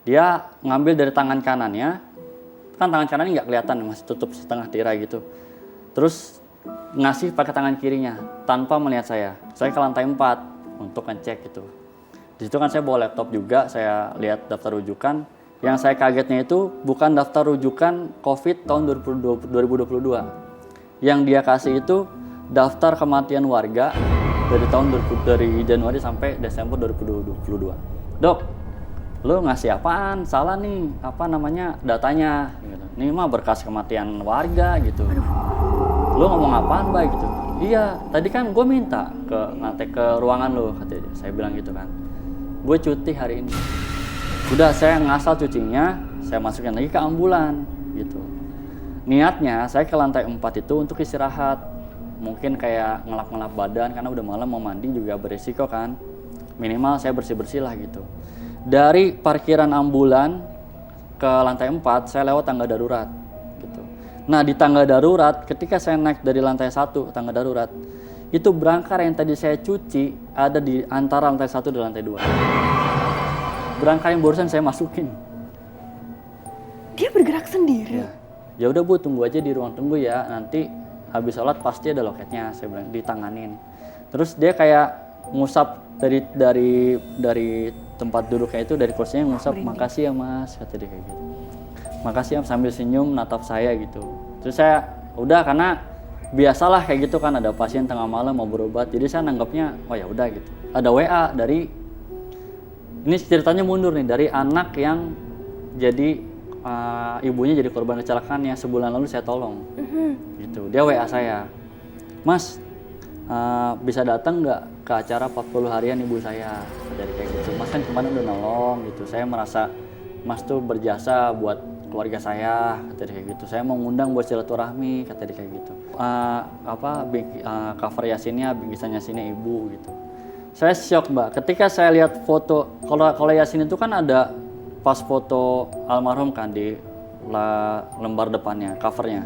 Dia ngambil dari tangan kanannya, kan tangan kanannya nggak kelihatan, masih tutup setengah tirai gitu. Terus ngasih pakai tangan kirinya tanpa melihat saya. Saya ke lantai 4 untuk ngecek gitu. Di situ kan saya bawa laptop juga, saya lihat daftar rujukan. Yang saya kagetnya itu bukan daftar rujukan COVID tahun 2022. Yang dia kasih itu daftar kematian warga dari Januari sampai Desember 2022. Dok, lo ngasih apaan? Salah nih, apa namanya, datanya gitu. Ini mah berkas kematian warga gitu. Lo ngomong apaan, Bay gitu. Iya, tadi kan gue minta ke ruangan lo, katanya. Saya bilang gitu kan. Gue cuti hari ini. Udah, saya ngasal cucinya, saya masukin lagi ke ambulan gitu. Niatnya saya ke lantai 4 itu untuk istirahat. Mungkin kayak ngelap-ngelap badan karena udah malam, mau mandi juga berisiko kan. Minimal saya bersih-bersih lah gitu. Dari parkiran ambulan ke lantai 4 saya lewat tangga darurat gitu. Nah, di tangga darurat ketika saya naik dari lantai 1 tangga darurat, itu berangkar yang tadi saya cuci ada di antara lantai 1 dan lantai 2. Berangkar yang barusan saya masukin. Dia bergerak sendiri. Ya udah Bu, tunggu aja di ruang tunggu ya. Nanti habis sholat pasti ada loketnya, saya bilang, ditanganin. Terus dia kayak ngusap dari tempat duduknya itu, dari kursinya ngusap, makasih ya Mas, kata dia kayak gitu. Makasih ya, sambil senyum natap saya gitu. Terus saya udah, karena biasalah kayak gitu kan, ada pasien tengah malam mau berobat. Jadi saya nanggapnya oh ya udah gitu. Ada WA dari, ini ceritanya mundur nih, dari anak yang jadi ibunya jadi korban kecelakaan yang sebulan lalu saya tolong. Gitu. Dia WA saya, Mas, bisa datang nggak ke acara 40 harian ibu saya? Jadi kayak gitu. Mas kan kemarin udah nolong gitu. Saya merasa Mas tuh berjasa buat keluarga saya, kata dia kayak gitu. Saya mau ngundang buat silaturahmi, kata dia kayak gitu. Cover Yasinnya bingkisan Yasinnya ibu gitu. Saya shock Mbak, ketika saya lihat foto, kalau Yasin itu kan ada pas foto almarhum kan di lembar depannya, covernya.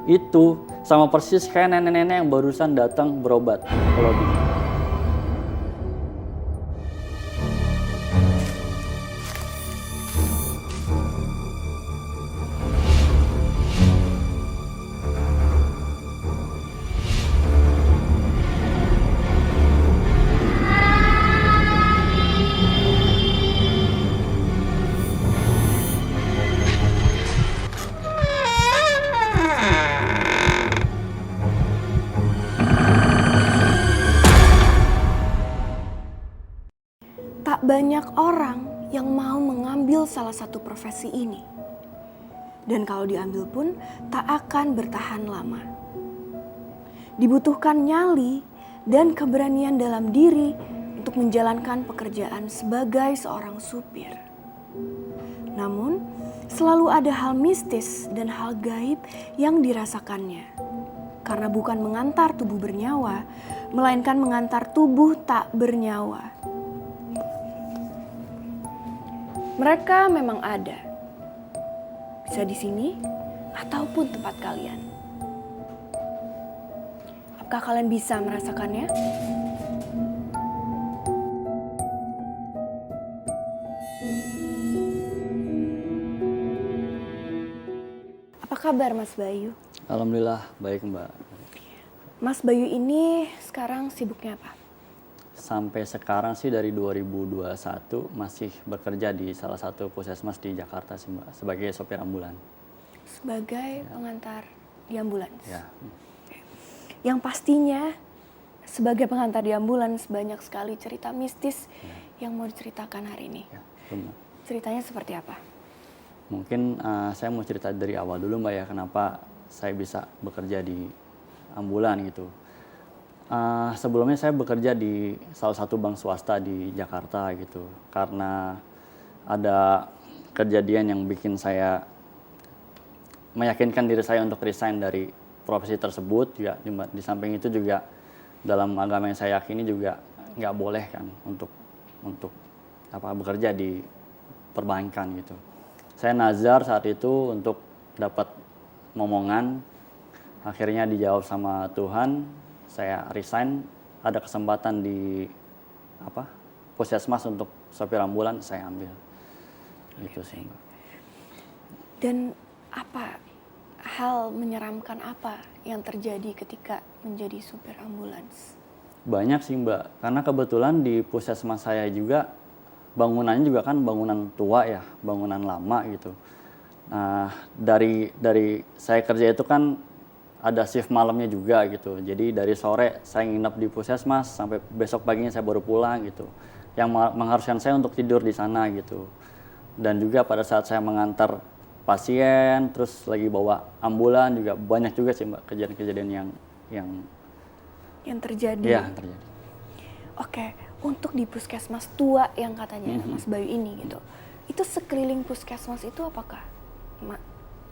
Itu sama persis kayak nenek-nenek yang barusan datang berobat ke lobi. Tak banyak orang yang mau mengambil salah satu profesi ini. Dan kalau diambil pun tak akan bertahan lama. Dibutuhkan nyali dan keberanian dalam diri untuk menjalankan pekerjaan sebagai seorang supir. Namun, selalu ada hal mistis dan hal gaib yang dirasakannya. Karena bukan mengantar tubuh bernyawa, melainkan mengantar tubuh tak bernyawa. Mereka memang ada, bisa di sini ataupun tempat kalian. Apakah kalian bisa merasakannya? Apa kabar Mas Bayu? Alhamdulillah baik Mbak. Mas Bayu ini sekarang sibuknya apa? Sampai sekarang sih dari 2021 masih bekerja di salah satu puskesmas di Jakarta sih Mbak, sebagai sopir ambulan. Sebagai pengantar di ambulans? Ya. Yang pastinya sebagai pengantar di ambulans banyak sekali cerita mistis yang mau diceritakan hari ini. Ya, benar. Ceritanya seperti apa? Mungkin saya mau cerita dari awal dulu Mbak ya, kenapa saya bisa bekerja di ambulan gitu. Sebelumnya saya bekerja di salah satu bank swasta di Jakarta gitu, karena ada kejadian yang bikin saya meyakinkan diri saya untuk resign dari profesi tersebut. Juga di samping itu juga dalam agama yang saya yakini juga nggak boleh kan untuk bekerja di perbankan gitu. Saya nazar saat itu untuk dapat momongan, akhirnya dijawab sama Tuhan. Saya resign, ada kesempatan di puskesmas untuk sopir ambulan, saya ambil. gitu sih Mbak. Dan apa hal menyeramkan apa yang terjadi ketika menjadi supir ambulans? Banyak sih Mbak, karena kebetulan di puskesmas saya juga bangunannya juga kan bangunan tua ya, bangunan lama gitu. Nah, dari saya kerja itu kan ada shift malamnya juga gitu. Jadi dari sore saya nginep di puskesmas sampai besok paginya saya baru pulang gitu. Yang mengharuskan saya untuk tidur di sana gitu. Dan juga pada saat saya mengantar pasien, terus lagi bawa ambulan juga banyak juga sih Mbak kejadian-kejadian yang terjadi. Iya, terjadi. Oke, untuk di puskesmas tua yang katanya Mas Bayu ini gitu, itu sekeliling puskesmas itu apakah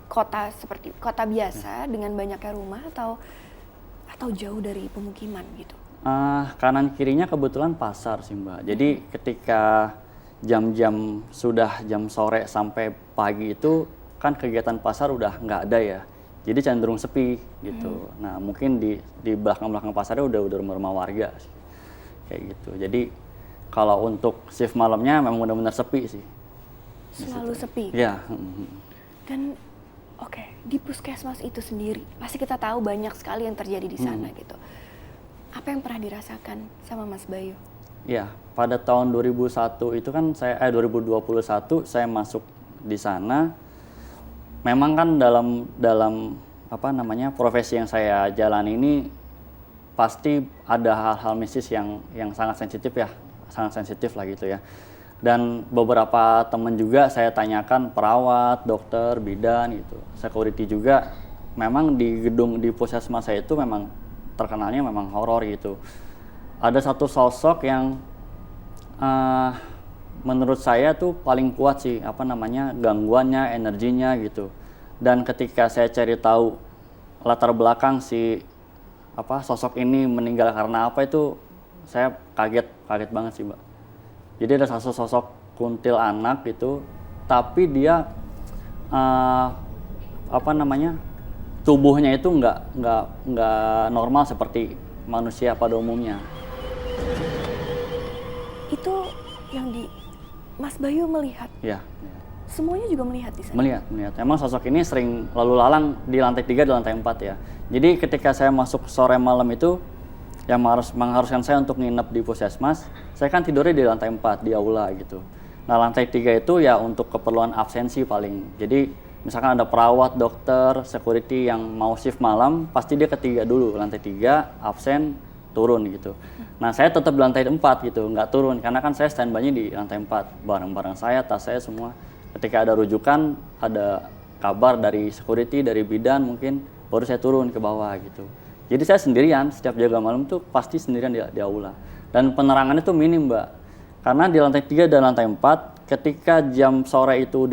kota seperti kota biasa dengan banyaknya rumah atau jauh dari pemukiman gitu? Kanan kirinya kebetulan pasar sih Mbak. Jadi ketika jam-jam sudah jam sore sampai pagi itu kan kegiatan pasar udah nggak ada ya. Jadi cenderung sepi gitu. Nah mungkin di belakang-belakang pasarnya udah rumah-rumah warga sih. Kayak gitu. Jadi kalau untuk shift malamnya memang benar-benar sepi sih. Selalu sepi? Iya. Dan oke, di puskesmas itu sendiri, pasti kita tahu banyak sekali yang terjadi di sana gitu. Apa yang pernah dirasakan sama Mas Bayu? Ya, pada tahun 2001 itu kan 2021 saya masuk di sana. Memang kan dalam apa namanya profesi yang saya jalani ini pasti ada hal-hal mistis yang sangat sensitif ya, sangat sensitif lah gitu ya. Dan beberapa teman juga saya tanyakan perawat, dokter, bidan gitu, security juga. Memang di gedung di puskesmas saya itu memang terkenalnya memang horor gitu. Ada satu sosok yang menurut saya tuh paling kuat sih, apa namanya, gangguannya, energinya gitu. Dan ketika saya cari tahu latar belakang si sosok ini meninggal karena apa itu saya kaget banget sih Mbak. Jadi ada satu sosok kuntil anak gitu, tapi dia tubuhnya itu nggak normal seperti manusia pada umumnya. Itu yang di Mas Bayu melihat? Ya. Semuanya juga melihat di sana? Melihat. Emang sosok ini sering lalu lalang di lantai 3 dan lantai 4 ya. Jadi ketika saya masuk sore malam itu, yang mengharuskan saya untuk nginep di puskesmas, saya kan tidurnya di lantai 4, di aula gitu. Nah lantai 3 itu ya untuk keperluan absensi paling. Jadi misalkan ada perawat, dokter, security yang mau shift malam, pasti dia ketiga dulu, lantai 3, absen, turun gitu. Nah saya tetap di lantai 4 gitu, nggak turun, karena kan saya standby-nya di lantai 4, barang-barang saya, tas saya semua. Ketika ada rujukan, ada kabar dari security, dari bidan mungkin, baru saya turun ke bawah gitu. Jadi saya sendirian, setiap jaga malam tuh pasti sendirian di aula. Dan penerangannya tuh minim Mbak, karena di lantai 3 dan lantai 4, ketika jam sore itu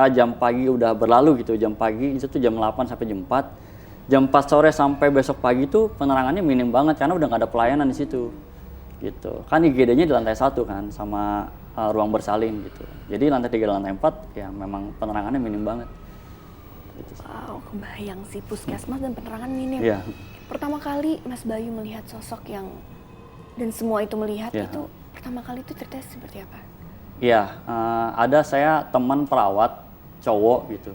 jam pagi udah berlalu gitu, jam pagi itu tuh jam 8 sampai jam 4, jam 4 sore sampai besok pagi tuh penerangannya minim banget, karena udah nggak ada pelayanan di situ. Gitu. Kan IGD-nya di lantai 1 kan, sama ruang bersalin gitu. Jadi lantai 3 dan lantai 4 ya memang penerangannya minim banget. Gitu. Wow, kebayang sih puskesmas dan penerangan minim. Iya. Pertama kali Mas Bayu melihat sosok yang dan semua itu melihat itu pertama kali itu ceritanya seperti apa? Iya, ada saya teman perawat cowok gitu.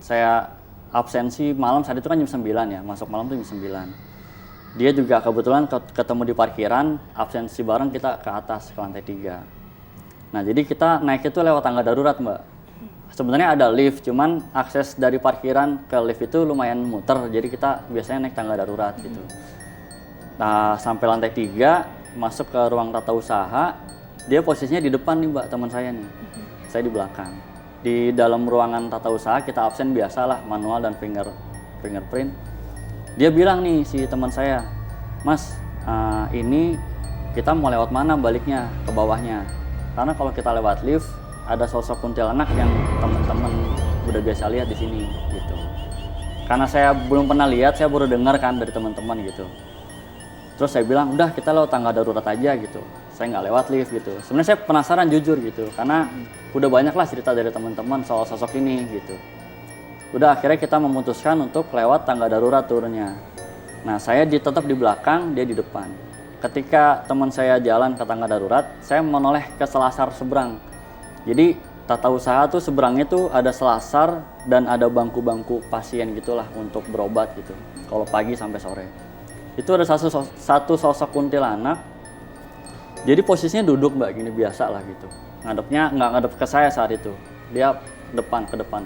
Saya absensi malam saat itu kan jam 9 ya, masuk malam tuh jam 9. Dia juga kebetulan ketemu di parkiran, absensi bareng kita ke atas, ke lantai 3. Nah jadi kita naik itu lewat tangga darurat Mbak. Sebenarnya ada lift, cuman akses dari parkiran ke lift itu lumayan muter, jadi kita biasanya naik tangga darurat gitu. Nah sampai lantai 3, masuk ke ruang tata usaha, dia posisinya di depan nih Mbak, teman saya nih. Saya di belakang. Di dalam ruangan tata usaha kita absen biasalah, manual dan fingerprint. Dia bilang nih si teman saya, Mas, ini kita mau lewat mana baliknya ke bawahnya? Karena kalau kita lewat lift, ada sosok kuntilanak yang teman-teman udah biasa lihat di sini gitu. Karena saya belum pernah lihat, saya baru dengar kan dari teman-teman gitu. Terus saya bilang, udah kita lewat tangga darurat aja gitu. Saya nggak lewat lift gitu. Sebenarnya saya penasaran jujur gitu, karena udah banyak lah cerita dari teman-teman soal sosok ini gitu. Udah akhirnya kita memutuskan untuk lewat tangga darurat turunnya. Nah saya tetap di belakang, dia di depan. Ketika teman saya jalan ke tangga darurat, saya menoleh ke selasar seberang. Jadi tata usaha tuh seberangnya tuh ada selasar dan ada bangku-bangku pasien gitulah untuk berobat gitu. Kalau pagi sampai sore. Itu ada satu sosok kuntilanak. Jadi posisinya duduk Mbak gini biasa lah gitu. Ngadepnya nggak ngadep ke saya saat itu. Dia ke depan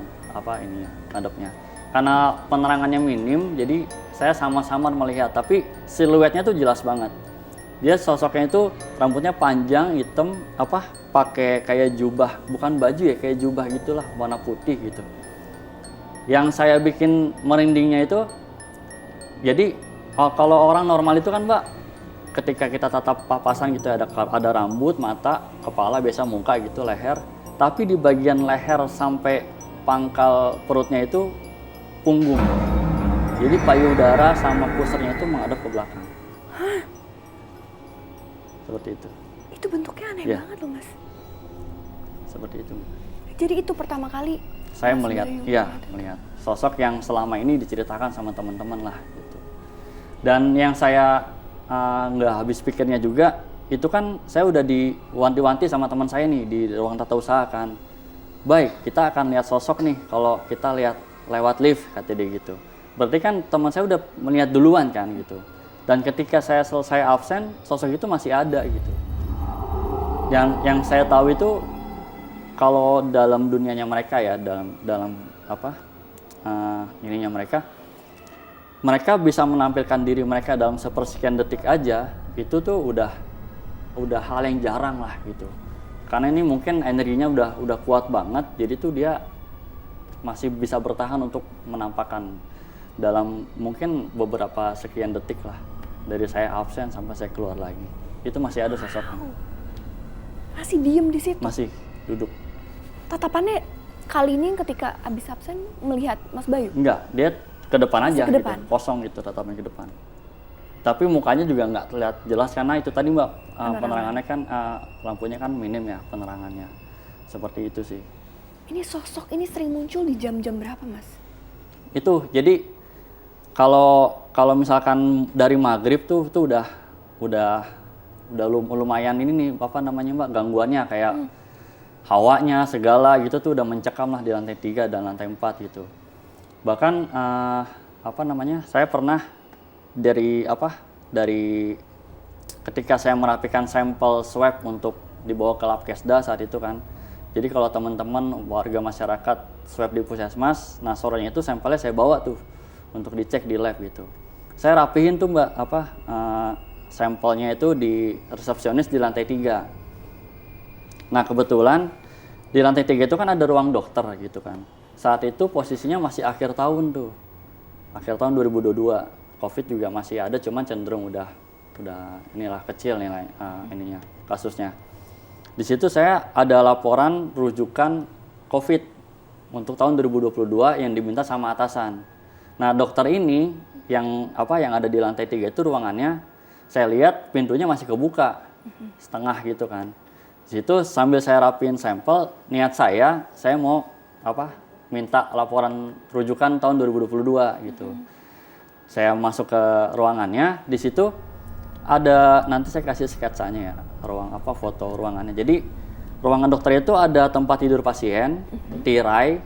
ngadepnya. Karena penerangannya minim, jadi saya sama-sama melihat, tapi siluetnya tuh jelas banget. Dia sosoknya itu rambutnya panjang, hitam, pakai kayak jubah, bukan baju ya, kayak jubah gitulah, warna putih gitu. Yang saya bikin merindingnya itu, jadi kalau orang normal itu kan Mbak, ketika kita tatap papasan gitu ada rambut, mata, kepala, biasa muka gitu, leher. Tapi di bagian leher sampai pangkal perutnya itu punggung. Jadi payudara sama pusernya itu menghadap ke belakang. Hah? Seperti itu. Itu bentuknya aneh Ya. banget loh Mas. Seperti itu. Jadi itu pertama kali Saya Mas melihat, Bayu melihat sosok yang selama ini diceritakan sama teman-teman lah gitu. Dan yang saya nggak habis pikirnya juga, itu kan saya udah diwanti-wanti sama teman saya nih di ruang tata usaha kan. Baik, kita akan lihat sosok nih kalau kita lihat lewat lift, kata dia gitu. Berarti kan teman saya udah melihat duluan kan gitu. Dan ketika saya selesai absen, sosok itu masih ada gitu. Yang saya tahu itu kalau dalam dunianya mereka ya, dalam ininya mereka bisa menampilkan diri mereka dalam sepersekian detik aja, itu tuh udah hal yang jarang lah gitu. Karena ini mungkin energinya udah kuat banget, jadi tuh dia masih bisa bertahan untuk menampakkan dalam mungkin beberapa sekian detik lah, dari saya absen sampai saya keluar lagi. Itu masih ada sosoknya. masih diem di situ. Masih duduk. Tatapannya kali ini ketika habis absen melihat Mas Bayu. Enggak, dia ke depan aja ke depan? gitu. Kosong gitu, tatapnya ke depan. Tapi mukanya juga nggak terlihat jelas karena itu tadi Mbak, penerangannya kan lampunya kan minim ya penerangannya. Seperti itu sih. Ini sosok ini sering muncul di jam-jam berapa Mas? Itu jadi kalau misalkan dari maghrib tuh udah lumayan ini nih Mbak, gangguannya kayak hawanya segala gitu tuh udah mencekam lah di lantai 3 dan lantai 4 gitu. Bahkan saya pernah dari ketika saya merapikan sampel swab untuk dibawa ke lab Kesda saat itu kan. Jadi kalau teman-teman warga masyarakat swab di puskesmas, nah sorenya itu sampelnya saya bawa tuh untuk dicek di lab gitu. Saya rapihin tuh Mbak sampelnya itu di resepsionis di lantai 3. Nah kebetulan di lantai 3 itu kan ada ruang dokter gitu kan. Saat itu posisinya masih akhir tahun tuh. Akhir tahun 2022. Covid juga masih ada, cuman cenderung udah inilah kecil nilai kasusnya. Di situ saya ada laporan rujukan Covid untuk tahun 2022 yang diminta sama atasan. Nah, dokter ini yang ada di lantai 3 itu ruangannya, saya lihat pintunya masih kebuka, setengah gitu kan. Di situ sambil saya rapiin sampel, niat saya mau minta laporan rujukan tahun 2022 gitu. Saya masuk ke ruangannya, di situ ada, nanti saya kasih sketsanya ya, foto ruangannya. Jadi ruangan dokter itu ada tempat tidur pasien, tirai,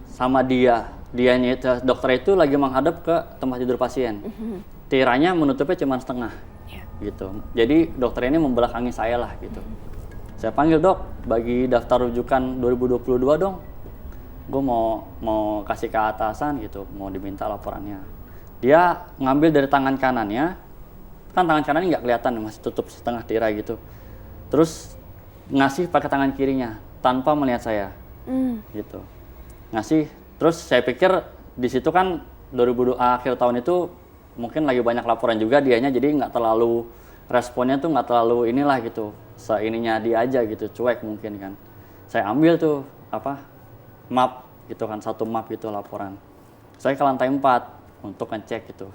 sama dianya itu, dokter itu lagi menghadap ke tempat tidur pasien. Tirainya menutupnya cuma setengah, gitu. Jadi dokter ini membelakangi saya lah gitu. Saya panggil, Dok, bagi daftar rujukan 2022 dong. Gue mau kasih ke atasan gitu, mau diminta laporannya. Dia ngambil dari tangan kanannya, kan tangan kanannya nggak kelihatan, masih tutup setengah tirai gitu. Terus ngasih pakai tangan kirinya tanpa melihat saya, gitu. Ngasih, terus saya pikir di situ kan akhir tahun itu mungkin lagi banyak laporan juga dianya, jadi nggak terlalu responnya tuh nggak terlalu inilah gitu, seininya dia aja gitu, cuek mungkin kan. Saya ambil tuh map gitu kan, satu map gitu laporan. Saya ke lantai 4 untuk ngecek gitu.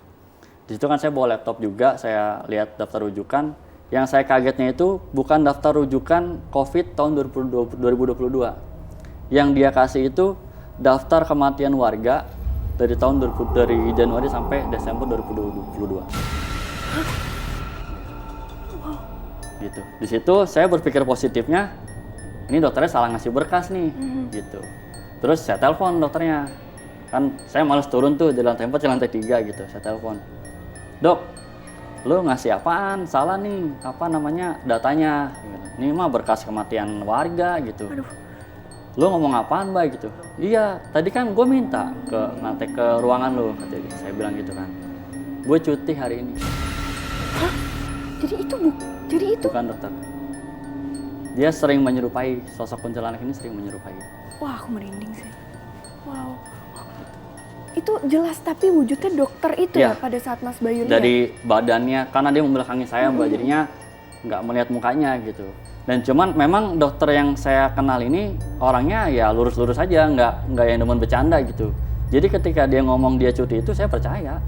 Di situ kan saya bawa laptop juga, saya lihat daftar rujukan. Yang saya kagetnya itu bukan daftar rujukan COVID tahun 2022. Yang dia kasih itu daftar kematian warga dari Januari sampai Desember 2022. Gitu. Di situ saya berpikir positifnya, ini dokternya salah ngasih berkas nih, gitu. Terus saya telepon dokternya, kan saya males turun tuh di lantai 4 ke lantai 3 gitu. Saya telepon, dok, lu ngasih apaan? Salah nih, apa namanya datanya? Ini mah berkas kematian warga gitu. Aduh. Lu ngomong apaan, Mbak gitu? Iya, tadi kan gue minta ke ruangan lu, katanya. Saya bilang gitu kan. Gue cuti hari ini. Hah? Jadi itu Bu? Jadi itu? Bukan dokter. Dia sering menyerupai, sosok kuntilanak ini sering menyerupai. Wah, aku merinding sih. Wow. Itu jelas tapi wujudnya dokter itu ya, Ya. pada saat Mas Bayu lihat? Dari badannya, karena dia membelakangi saya, Mbak, jadinya nggak melihat mukanya gitu. Dan cuman memang dokter yang saya kenal ini orangnya ya lurus-lurus aja, nggak yang demen bercanda gitu. Jadi ketika dia ngomong dia cuti itu saya percaya.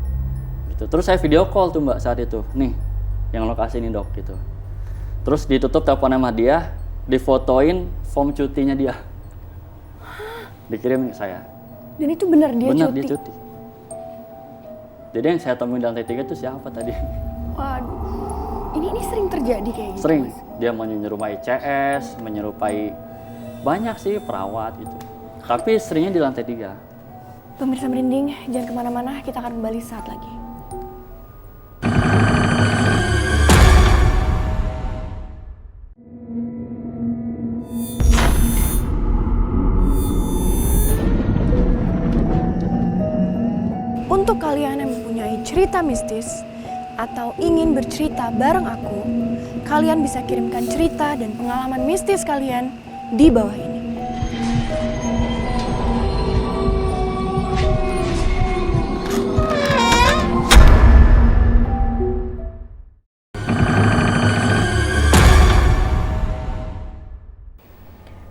Gitu. Terus saya video call tuh Mbak saat itu, nih yang lokasi ini dok gitu. Terus ditutup telepon sama dia, difotoin form cutinya dia, dikirim ke saya. Dan itu benar dia Benar cuti? dia cuti. Jadi yang saya temuin di lantai 3 itu siapa tadi? Waduh. Ini sering terjadi kayak gitu, Sering. Mas? Dia menyerupai CS, menyerupai banyak sih perawat gitu. Tapi seringnya di lantai 3. Pemirsa merinding, jangan kemana-mana, kita akan kembali saat lagi. Untuk kalian yang mempunyai cerita mistis atau ingin bercerita bareng aku, kalian bisa kirimkan cerita dan pengalaman mistis kalian di bawah ini.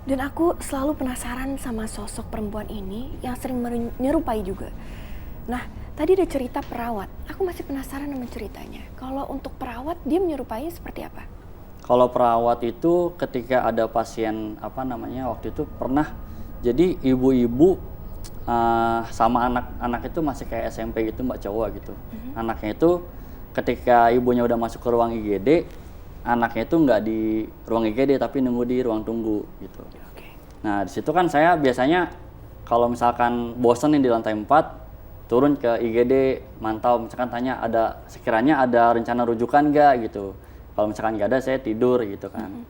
Dan aku selalu penasaran sama sosok perempuan ini yang sering menyerupai juga. Nah, tadi ada cerita perawat. Aku masih penasaran sama ceritanya. Kalau untuk perawat, dia menyerupainya seperti apa? Kalau perawat itu ketika ada pasien waktu itu pernah jadi ibu-ibu sama anak-anak itu masih kayak SMP gitu Mbak, cowok gitu. Anaknya itu ketika ibunya udah masuk ke ruang IGD, anaknya itu nggak di ruang IGD tapi nunggu di ruang tunggu gitu. Oke. Nah di situ kan saya biasanya kalau misalkan bosen nih di lantai 4, turun ke IGD, mantau, misalkan tanya sekiranya ada rencana rujukan nggak gitu. Kalau misalkan nggak ada, saya tidur gitu kan.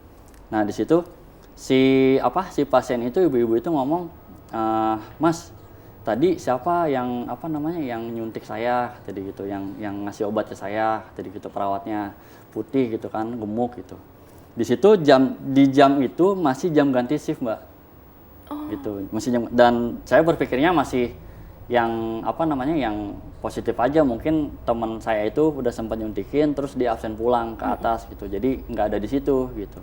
Nah di situ si pasien itu, ibu-ibu itu ngomong, Mas, tadi siapa yang yang nyuntik saya, tadi gitu, yang ngasih obat ke saya, tadi gitu, perawatnya putih gitu kan, gemuk gitu. Di situ di jam itu masih jam ganti shift Mbak. Gitu, masih jam, dan saya berpikirnya masih yang yang positif aja, mungkin teman saya itu udah sempat nyuntikin terus dia absen pulang ke atas gitu, jadi nggak ada di situ gitu.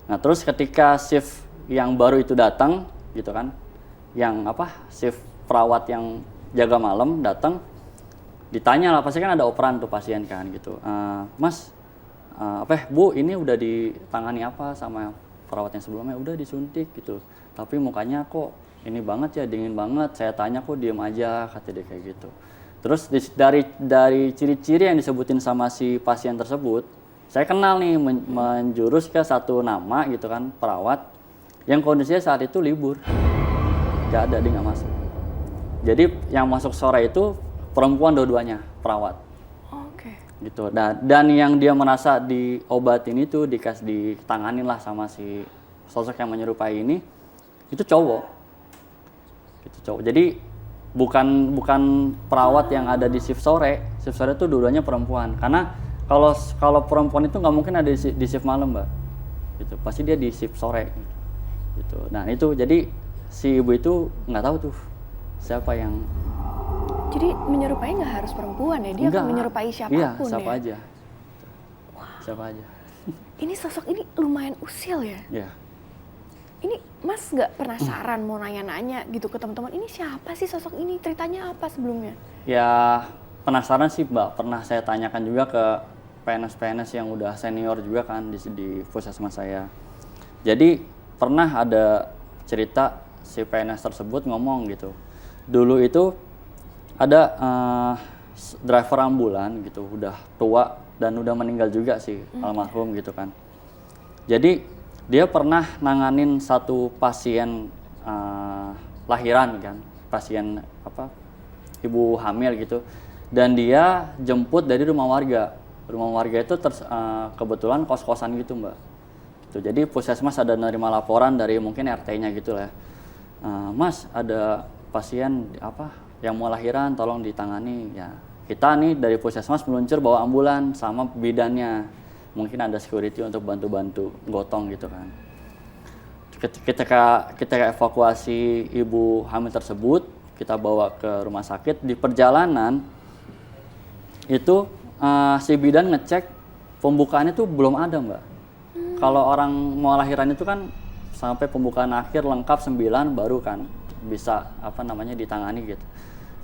Nah terus ketika shift yang baru itu datang gitu kan, yang shift perawat yang jaga malam datang, ditanya lah, pasti kan ada operan tuh pasien kan gitu, Mas, Bu, ini udah ditangani apa sama perawat yang sebelumnya? Udah disuntik gitu, tapi mukanya kok ini banget ya, dingin banget. Saya tanya kok diem aja, kata dia kayak gitu. Terus dari ciri-ciri yang disebutin sama si pasien tersebut, saya kenal nih menjurus ke satu nama gitu kan, perawat yang kondisinya saat itu libur, gak ada, dia nggak masuk. Jadi yang masuk sore itu perempuan dua-duanya, perawat. Oke. Gitu. Dan yang dia merasa diobatin itu, ditanganin lah sama si sosok yang menyerupai ini, itu cowok. Gitu, cowok. Jadi bukan perawat yang ada di shift sore itu dua-duanya perempuan. Karena kalau perempuan itu nggak mungkin ada di shift malam Mbak. Gitu. Pasti dia di shift sore. Gitu. Nah itu jadi si ibu itu nggak tahu tuh siapa yang. Jadi menyerupai nggak harus perempuan ya, dia akan menyerupai siapapun ya? Iya, siapa ya? aja. Wow. Siapa aja. Ini sosok ini lumayan usil ya? Iya. Ini Mas nggak penasaran mau nanya-nanya gitu ke teman-teman, ini siapa sih sosok ini, ceritanya apa sebelumnya? Ya penasaran sih Mbak, pernah saya tanyakan juga ke PNS-PNS yang udah senior juga kan di puskesmas saya. Jadi pernah ada cerita si PNS tersebut ngomong gitu, dulu itu ada driver ambulan gitu, udah tua dan udah meninggal juga sih almarhum gitu kan. Jadi Dia pernah nanganin satu pasien lahiran kan, pasien ibu hamil gitu, dan dia jemput dari rumah warga. Rumah warga itu kebetulan kos-kosan gitu Mbak. Tuh, jadi puskesmas ada nerima laporan dari mungkin RT-nya gitu lah. Mas, ada pasien yang mau lahiran, tolong ditangani. Ya, kita nih dari puskesmas meluncur bawa ambulan sama bidannya. Mungkin ada security untuk bantu-bantu gotong gitu kan. Kita evakuasi ibu hamil tersebut, kita bawa ke rumah sakit. Di perjalanan itu si bidan ngecek pembukaannya tuh belum ada Mbak. Kalau orang mau lahiran itu kan sampai pembukaan akhir lengkap 9 baru kan bisa ditangani gitu.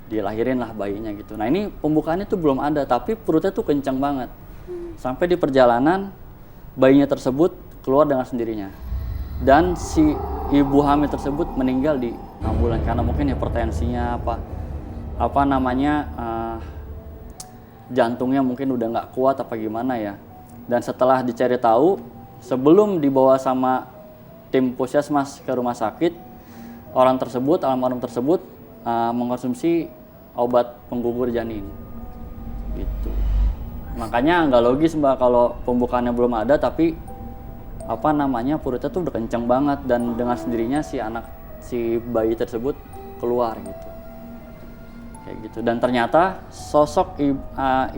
Dilahirin lah bayinya gitu. Nah ini pembukaannya tuh belum ada, tapi perutnya tuh kencang banget. Sampai di perjalanan bayinya tersebut keluar dengan sendirinya. Dan si ibu hamil tersebut meninggal di ambulan karena mungkin hipertensinya jantungnya mungkin udah nggak kuat apa gimana ya. Dan setelah dicari tahu, sebelum dibawa sama tim puskesmas ke rumah sakit, almarhum tersebut mengkonsumsi obat penggugur janin. Gitu. Makanya nggak logis Mbak kalau pembukaannya belum ada tapi perutnya tuh udah kencang banget dan dengan sendirinya si bayi tersebut keluar gitu. Kayak gitu. Dan ternyata sosok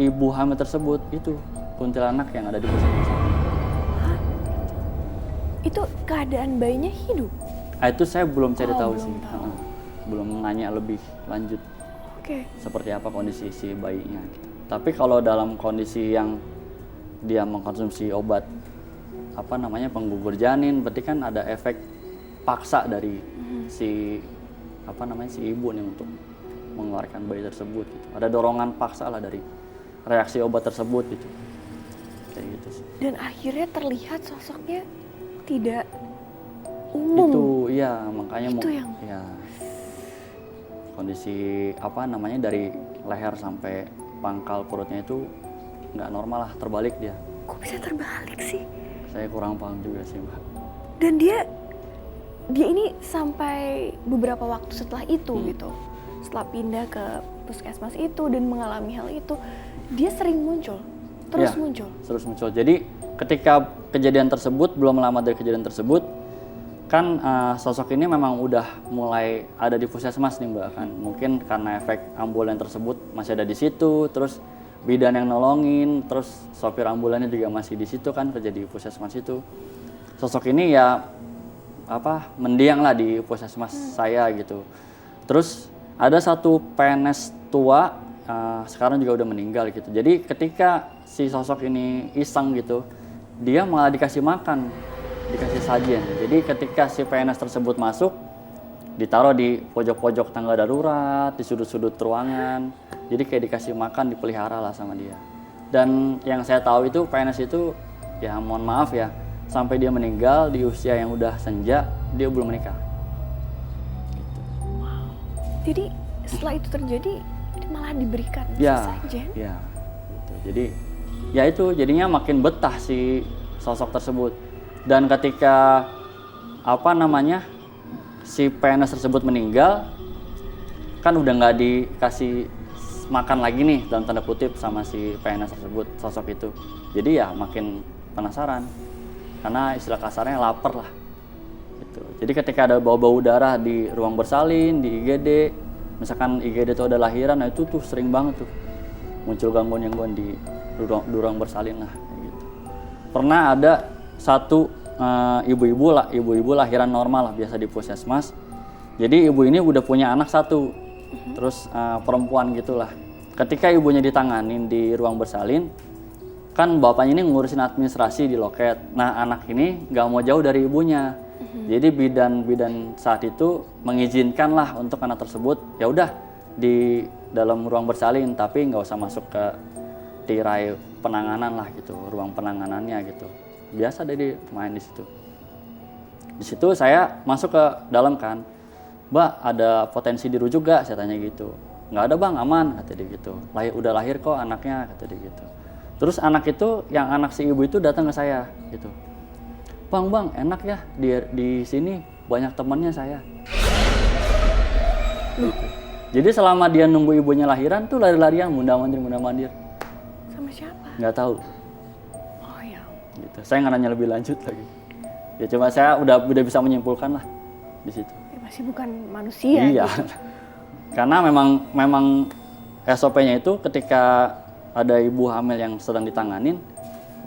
ibu hamil tersebut itu kuntilanak yang ada di puskesmas. Hah? Itu keadaan bayinya hidup? Itu saya belum cari tahu belum sih. tahu. Belum nanya lebih lanjut. Oke. Seperti apa kondisi si bayinya gitu. Tapi kalau dalam kondisi yang dia mengkonsumsi obat penggugur janin, berarti kan ada efek paksa dari si ibu nih untuk mengeluarkan bayi tersebut gitu. Ada dorongan paksa lah dari reaksi obat tersebut gitu. Kayak gitu sih. Dan akhirnya terlihat sosoknya tidak umum. Itu iya, makanya Itu yang kondisi dari leher sampai pangkal perutnya itu nggak normal lah, terbalik dia. Kok bisa terbalik sih? Saya kurang paham juga sih Mbak. Dan dia ini sampai beberapa waktu setelah itu gitu, setelah pindah ke puskesmas itu dan mengalami hal itu, dia sering muncul, terus muncul. Jadi ketika kejadian tersebut, belum lama dari kejadian tersebut, kan sosok ini memang udah mulai ada di puskesmas nih Mbak kan. Mungkin karena efek ambulan tersebut masih ada di situ, terus bidan yang nolongin, terus sopir ambulannya juga masih di situ kan, kerja di puskesmas itu. Sosok ini ya mendiang lah di puskesmas saya gitu. Terus ada satu PNS tua sekarang juga udah meninggal gitu. Jadi ketika si sosok ini iseng gitu, dia malah dikasih makan, dikasih sajen. Jadi ketika si PNS tersebut masuk, ditaruh di pojok-pojok tangga darurat, di sudut-sudut ruangan. Jadi kayak dikasih makan, dipelihara lah sama dia. Dan yang saya tahu itu PNS itu ya mohon maaf ya, sampai dia meninggal di usia yang udah senja, dia belum menikah. Wow. Jadi setelah itu terjadi, malah diberikan sajen. Ya, gitu. Jadi ya itu jadinya makin betah si sosok tersebut. Dan ketika si PNS tersebut meninggal, kan udah nggak dikasih makan lagi nih dalam tanda kutip sama si PNS tersebut, sosok itu. Jadi ya makin penasaran, karena istilah kasarnya lapar lah gitu. Jadi ketika ada bau-bau darah di ruang bersalin, di IGD, misalkan IGD itu ada lahiran, nah itu tuh sering banget tuh muncul gangguan-gangguan di ruang bersalin lah gitu. Pernah ada satu ibu-ibu lahiran normal lah, biasa di puskesmas. Jadi ibu ini udah punya anak satu, terus perempuan gitulah. Ketika ibunya ditanganin di ruang bersalin, kan bapaknya ini ngurusin administrasi di loket. Nah anak ini nggak mau jauh dari ibunya. Jadi bidan saat itu mengizinkan lah untuk anak tersebut, ya udah di dalam ruang bersalin, tapi nggak usah masuk ke tirai penanganan lah gitu, ruang penanganannya gitu. Biasa deh main di situ. Di situ saya masuk ke dalam kan, Mbak ada potensi dirujuk gak? Saya tanya gitu. Nggak ada bang, aman kata dia gitu. Udah lahir kok anaknya kata dia gitu. Terus anak itu, yang anak si ibu itu datang ke saya gitu. Bang, enak ya di sini banyak temannya saya. Gitu. Jadi selama dia nunggu ibunya lahiran tuh lari-larian mundar-mandir. Sama siapa? Nggak tahu. Oh ya. Gitu. Saya nggak nanya lebih lanjut lagi. Ya cuma saya udah bisa menyimpulkan lah di situ. Ya, masih bukan manusia. Iya. Gitu. Karena memang SOP-nya itu ketika ada ibu hamil yang sedang ditanganin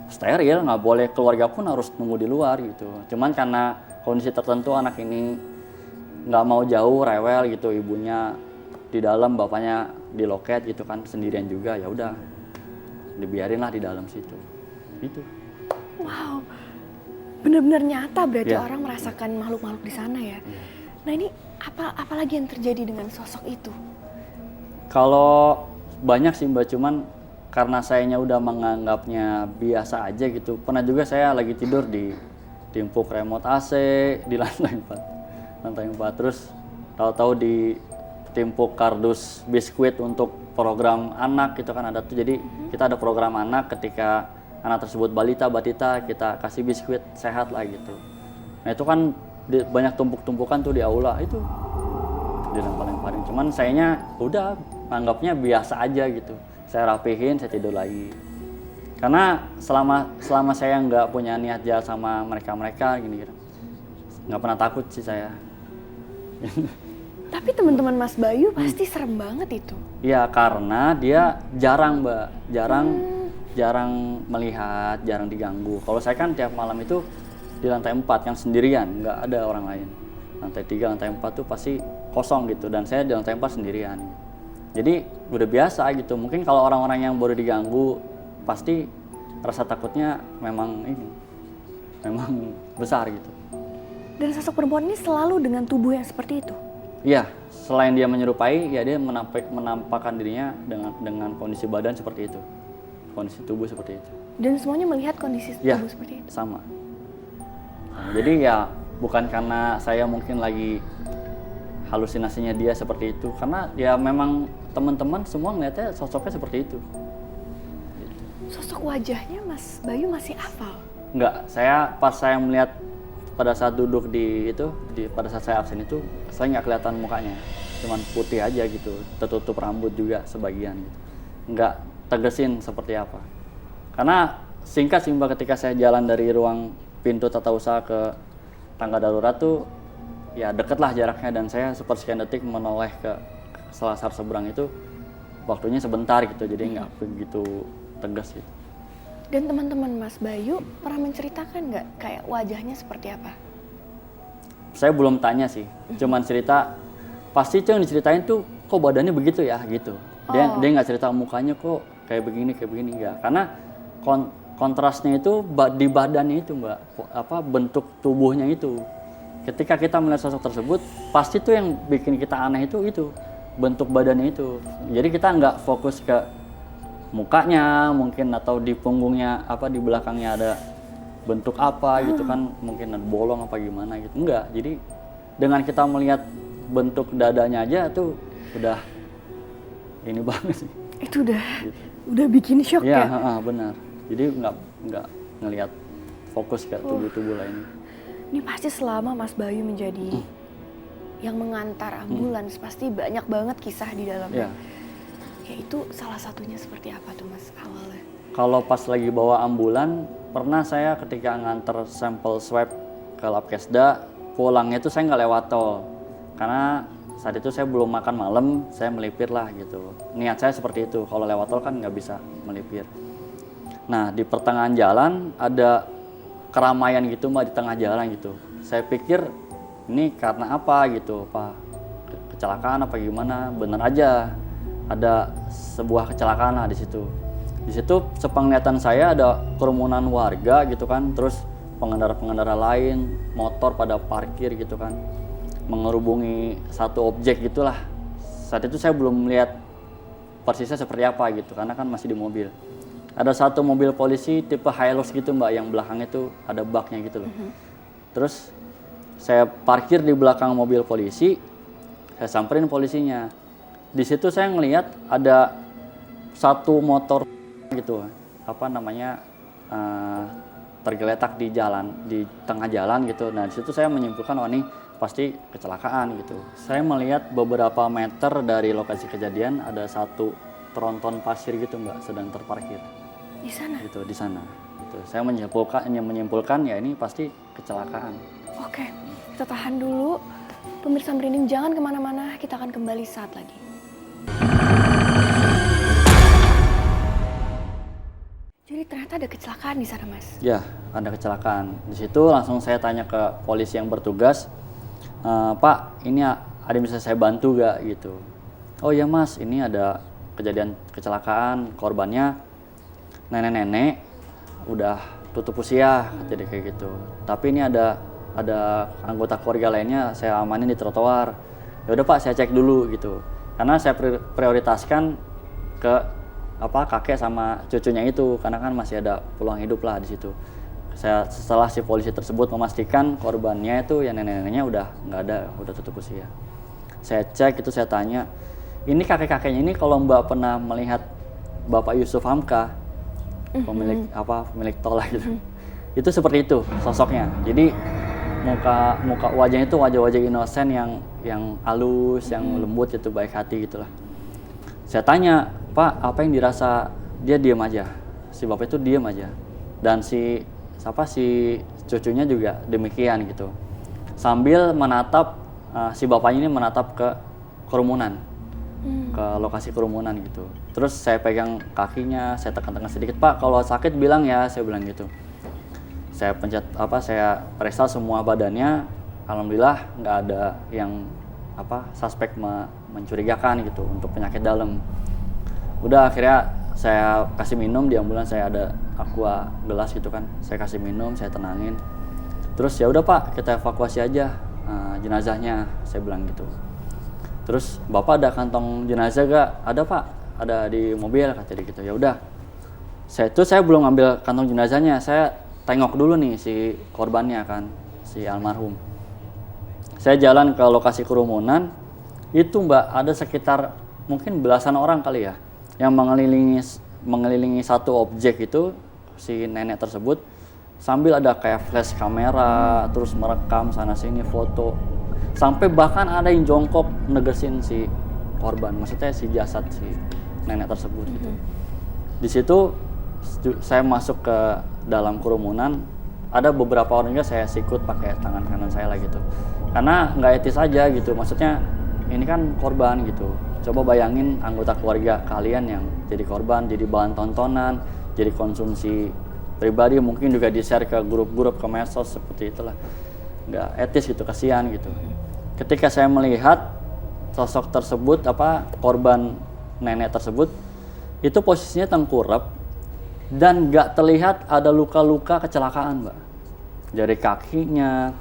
steril, nggak boleh, keluarga pun harus nunggu di luar gitu. Cuman karena kondisi tertentu anak ini nggak mau jauh, rewel gitu, ibunya di dalam, bapaknya di loket gitu kan, sendirian juga, ya udah dibiarin lah di dalam situ. Gitu. Wow, benar-benar nyata berarti Ya. orang merasakan makhluk-makhluk di sana ya. Nah ini apa lagi yang terjadi dengan sosok itu? Kalau banyak sih Mbak, cuman karena sayanya udah menganggapnya biasa aja gitu. Pernah juga saya lagi tidur di timpuk remote AC di lantai 4. Terus tahu-tahu di timpuk kardus biskuit untuk program anak gitu kan ada tuh. Jadi kita ada program anak, ketika anak tersebut balita, batita, kita kasih biskuit sehat lah gitu. Nah itu kan banyak tumpuk-tumpukan tuh di aula itu dilempar-lemparin. Cuman sayanya udah anggapnya biasa aja gitu. Saya rapihin, saya tidur lagi. Karena selama saya nggak punya niat jahat sama mereka gini, nggak pernah takut sih saya. Tapi teman-teman Mas Bayu pasti serem banget itu. Iya, karena dia jarang Mbak, jarang melihat, jarang diganggu. Kalau saya kan tiap malam itu di lantai 4 yang sendirian, nggak ada orang lain. Lantai 3, lantai 4 tuh pasti kosong gitu, dan saya di lantai 4 sendirian. Jadi udah biasa gitu. Mungkin kalau orang-orang yang baru diganggu pasti rasa takutnya memang besar gitu. Dan sosok perempuan ini selalu dengan tubuh yang seperti itu. Iya, selain dia menyerupai, ya dia menampakkan dirinya dengan kondisi badan seperti itu, kondisi tubuh seperti itu. Dan semuanya melihat kondisi Ya, tubuh seperti itu. sama. Jadi ya bukan karena saya mungkin lagi halusinasinya dia seperti itu, karena ya memang teman-teman semua ngeliatnya sosoknya seperti itu. Sosok wajahnya Mas Bayu masih hafal. Enggak, pas saya melihat pada saat duduk pada saat saya absen itu, saya nggak kelihatan mukanya, cuman putih aja gitu, tertutup rambut juga sebagian gitu. Nggak tegesin seperti apa. Karena singkat sih Mbak, ketika saya jalan dari ruang pintu tata usaha ke tangga darurat tuh, ya deket lah jaraknya, dan saya sepersekian detik menoleh ke selasar seberang itu, waktunya sebentar gitu, jadi nggak begitu tegas gitu. Dan teman-teman Mas Bayu pernah menceritakan nggak kayak wajahnya seperti apa? Saya belum tanya sih, cuman cerita, pasti yang diceritain tuh kok badannya begitu ya gitu. Dia nggak cerita mukanya kok kayak begini enggak, karena kontrasnya itu di badannya itu Mbak, bentuk tubuhnya itu. Ketika kita melihat sosok tersebut, pasti tuh yang bikin kita aneh itu bentuk badannya itu. Jadi kita nggak fokus ke mukanya mungkin, atau di punggungnya di belakangnya ada bentuk apa gitu kan, mungkin ada bolong apa gimana gitu, enggak. Jadi dengan kita melihat bentuk dadanya aja tuh udah ini banget sih. Itu udah bikin shock ya? Iya, benar. Jadi nggak ngelihat fokus ke tubuh-tubuh lainnya. Ini pasti selama Mas Bayu menjadi yang mengantar ambulans, pasti banyak banget kisah di dalamnya. Ya itu salah satunya seperti apa tuh Mas awalnya? Kalau pas lagi bawa ambulan, pernah saya ketika nganter sampel swab ke Labkesda, pulangnya itu saya nggak lewat tol. Karena saat itu saya belum makan malam, saya melipir lah gitu. Niat saya seperti itu, kalau lewat tol kan nggak bisa melipir. Nah di pertengahan jalan ada keramaian gitu Mbak, di tengah jalan gitu. Saya pikir ini karena apa gitu, kecelakaan apa gimana, bener aja. Ada sebuah kecelakaan lah di situ. Di situ sepenglihatan saya ada kerumunan warga gitu kan, terus pengendara-pengendara lain, motor pada parkir gitu kan, mengerubungi satu objek gitulah. Saat itu saya belum melihat persisnya seperti apa gitu, karena kan masih di mobil. Ada satu mobil polisi tipe Hilux gitu Mbak, yang belakangnya itu ada baknya gitu loh. Terus saya parkir di belakang mobil polisi, saya samperin polisinya. Di situ saya ngelihat ada satu motor gitu, tergeletak di jalan, di tengah jalan gitu. Nah, di situ saya menyimpulkan, oh ini pasti kecelakaan gitu. Saya melihat beberapa meter dari lokasi kejadian ada satu tronton pasir gitu Mbak, sedang terparkir. Di sana? Gitu, di sana. Gitu. Saya menyimpulkan ya ini pasti kecelakaan. Oke, kita tahan dulu. Pemirsa Merinding jangan kemana-mana, kita akan kembali saat lagi. Jadi ternyata ada kecelakaan di sana, Mas? Ya, ada kecelakaan. Di situ langsung saya tanya ke polisi yang bertugas, Pak, ini ada yang bisa saya bantu gak gitu. Oh iya Mas, ini ada kejadian kecelakaan, korbannya nenek-nenek, udah tutup usia, jadi kayak gitu. Tapi ini ada anggota keluarga lainnya saya amanin di trotoar. Ya udah Pak, saya cek dulu gitu. Karena saya prioritaskan ke kakek sama cucunya itu, karena kan masih ada peluang hidup lah di situ. Setelah si polisi tersebut memastikan korbannya itu ya nenek-neneknya udah nggak ada, udah tutup usia. Saya cek itu, saya tanya, ini kakek-kakeknya ini kalau Mbak pernah melihat Bapak Yusuf Hamka, pemilik tol lah gitu. Itu seperti itu sosoknya. Jadi muka wajahnya itu wajah-wajah inosen yang halus, yang lembut gitu, baik hati gitulah. Saya tanya, Pak, apa yang dirasa? Dia diam aja. Si bapak itu diam aja. Dan si cucunya juga demikian gitu. Sambil menatap si bapaknya ini menatap ke kerumunan. Ke lokasi kerumunan gitu. Terus saya pegang kakinya, saya tekan-tekan sedikit, Pak, kalau sakit bilang ya, saya bilang gitu. Saya saya periksa semua badannya, alhamdulillah nggak ada yang suspek mencurigakan gitu untuk penyakit dalam. Udah akhirnya saya kasih minum, di ambulans saya ada aqua gelas gitu kan, saya kasih minum, saya tenangin. Terus ya udah Pak, kita evakuasi aja jenazahnya, saya bilang gitu. Terus Bapak ada kantong jenazah gak? Ada Pak, ada di mobil, kata dia gitu. Ya udah, saya belum ngambil kantong jenazahnya, saya tengok dulu nih si korbannya kan, si almarhum. Saya jalan ke lokasi kerumunan, itu Mbak ada sekitar mungkin belasan orang kali ya, yang mengelilingi satu objek itu, si nenek tersebut, sambil ada kayak flash kamera, terus merekam sana sini foto, sampai bahkan ada yang jongkok negesin si korban, maksudnya si jasad si nenek tersebut gitu. Di situ saya masuk ke dalam kerumunan, ada beberapa orang juga saya sikut pakai tangan kanan saya lah gitu, karena nggak etis aja gitu, maksudnya ini kan korban gitu. Coba bayangin anggota keluarga kalian yang jadi korban, jadi bahan tontonan, jadi konsumsi pribadi, mungkin juga di-share ke grup-grup, ke medsos, seperti itulah. Nggak etis gitu, kasihan gitu. Ketika saya melihat sosok tersebut, korban nenek tersebut, itu posisinya tengkurap dan nggak terlihat ada luka-luka kecelakaan, Mbak. Dari kakinya,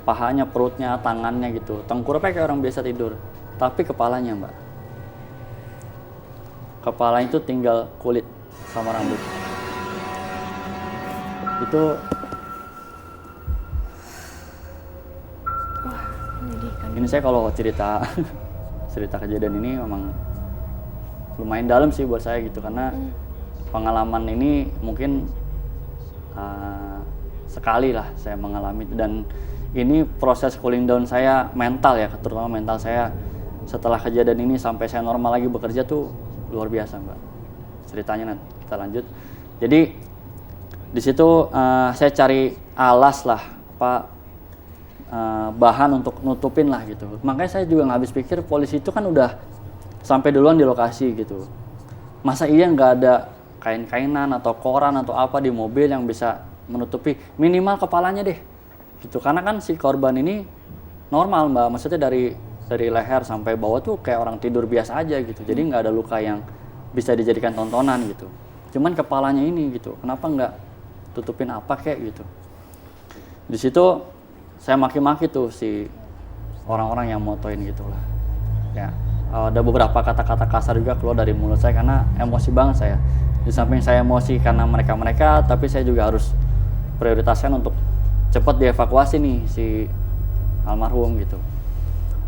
pahanya, perutnya, tangannya gitu. Tengkurapnya kayak orang biasa tidur, tapi kepalanya, Mbak. Kepala itu tinggal kulit sama rambut. Itu Menyedihkan. ini saya kalau cerita kejadian ini memang lumayan dalam sih buat saya gitu, karena pengalaman ini mungkin sekali lah saya mengalami, dan ini proses cooling down saya mental ya, terutama mental saya setelah kejadian ini sampai saya normal lagi bekerja tuh luar biasa, Mbak. Ceritanya nanti kita lanjut. Jadi di situ saya cari alas lah, bahan untuk nutupin lah gitu. Makanya saya juga nggak habis pikir, polisi itu kan udah sampai duluan di lokasi gitu. Masa iya nggak ada kain-kainan atau koran atau apa di mobil yang bisa menutupi minimal kepalanya deh gitu, karena kan si korban ini normal, Mbak, maksudnya dari leher sampai bawah tuh kayak orang tidur biasa aja gitu, jadi nggak ada luka yang bisa dijadikan tontonan gitu. Cuman kepalanya ini gitu, kenapa nggak tutupin apa kayak gitu. Di situ saya maki-maki tuh si orang-orang yang motoin gitulah ya. Ada beberapa kata-kata kasar juga keluar dari mulut saya karena emosi banget saya. Di samping saya emosi karena mereka, tapi saya juga harus prioritaskan untuk cepat dievakuasi nih si almarhum gitu.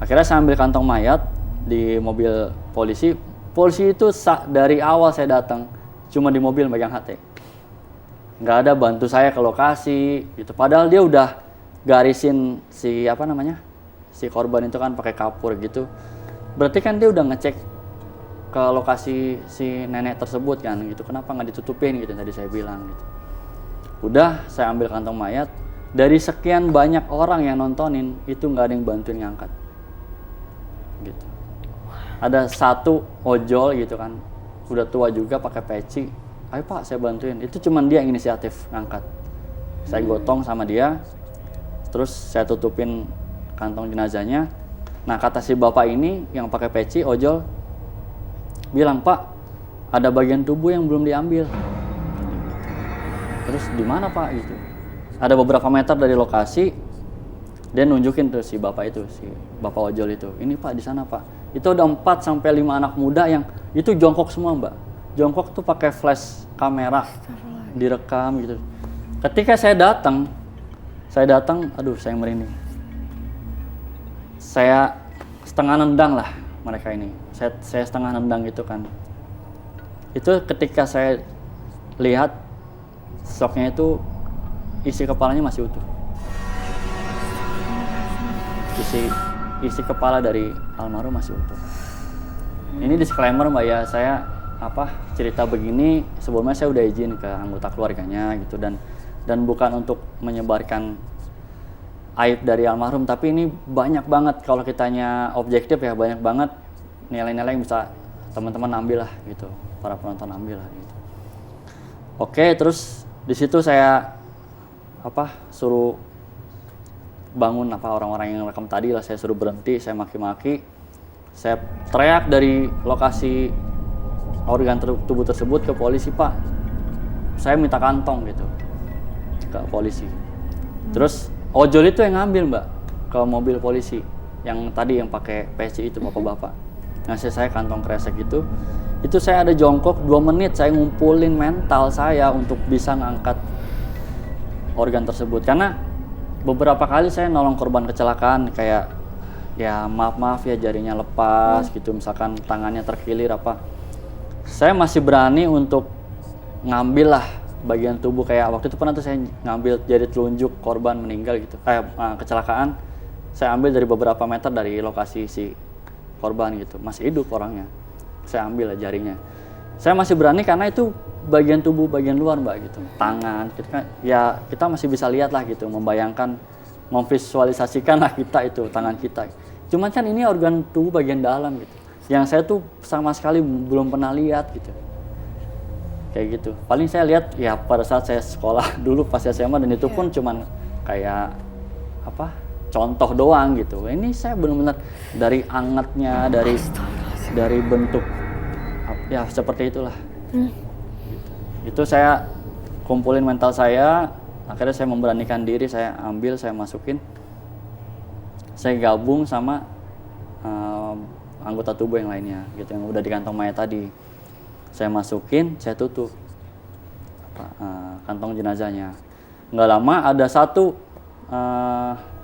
Akhirnya saya ambil kantong mayat di mobil polisi. Polisi itu dari awal saya datang cuma di mobil megang HT. nggak ada bantu saya ke lokasi gitu. Padahal dia udah garisin si si korban itu kan pakai kapur gitu. Berarti kan dia udah ngecek ke lokasi si nenek tersebut kan gitu. Kenapa nggak ditutupin gitu tadi saya bilang gitu. Udah saya ambil kantong mayat. Dari sekian banyak orang yang nontonin itu nggak ada yang bantuin ngangkat gitu. Ada satu ojol gitu kan, udah tua juga pakai peci, ayo Pak saya bantuin. Itu cuman dia yang inisiatif ngangkat. Saya gotong sama dia, terus saya tutupin kantong jenazahnya. Nah kata si bapak ini yang pakai peci ojol bilang, Pak ada bagian tubuh yang belum diambil. Terus di mana Pak gitu? Ada beberapa meter dari lokasi, dia nunjukin tuh si bapak itu, si bapak ojol itu. Ini Pak di sana Pak. Itu ada 4 sampai 5 anak muda yang itu jongkok semua Mbak. Jongkok tuh pakai flash kamera, direkam gitu. Ketika saya datang, aduh saya merinding. Saya setengah nendang lah mereka ini. Saya setengah nendang gitu kan. Itu ketika saya lihat sosoknya itu isi kepalanya masih utuh. Isi kepala dari almarhum masih utuh. Ini disclaimer Mbak ya, saya cerita begini sebelumnya saya udah izin ke anggota keluarganya gitu, dan bukan untuk menyebarkan aib dari almarhum, tapi ini banyak banget kalau kitanya objektif ya, banyak banget nilai-nilai yang bisa teman-teman ambil lah gitu, para penonton ambil lah gitu. Oke, terus di situ saya suruh bangun orang-orang yang rekam tadi lah, saya suruh berhenti, saya maki-maki, saya teriak dari lokasi organ tubuh tersebut ke polisi, Pak saya minta kantong gitu ke polisi. Terus ojol itu yang ngambil Mbak ke mobil polisi yang tadi yang pakai peci itu bapak-bapak, ngasih saya kantong kresek itu saya ada jongkok 2 menit, saya ngumpulin mental saya untuk bisa ngangkat organ tersebut. Karena beberapa kali saya nolong korban kecelakaan kayak ya maaf ya jarinya lepas gitu, misalkan tangannya terkilir saya masih berani untuk ngambil lah bagian tubuh. Kayak waktu itu pernah tuh saya ngambil jari telunjuk korban meninggal gitu, kecelakaan, saya ambil dari beberapa meter dari lokasi si korban gitu, masih hidup orangnya, saya ambil lah jarinya. Saya masih berani karena itu bagian tubuh bagian luar Mbak gitu, tangan gitu kan, ya kita masih bisa lihat lah gitu, membayangkan, memvisualisasikan lah kita itu tangan kita. Cuman kan ini organ tubuh bagian dalam gitu, yang saya tuh sama sekali belum pernah lihat gitu, kayak gitu. Paling saya lihat ya pada saat saya sekolah dulu pas SMA, dan itu pun cuman kayak contoh doang gitu. Ini saya benar-benar dari angetnya, dari bentuk ya seperti itulah. Itu saya kumpulin mental saya, akhirnya saya memberanikan diri, saya ambil, saya masukin, saya gabung sama anggota tubuh yang lainnya gitu, yang udah di kantong mayat tadi. Saya masukin, saya tutup kantong jenazahnya. Nggak lama ada satu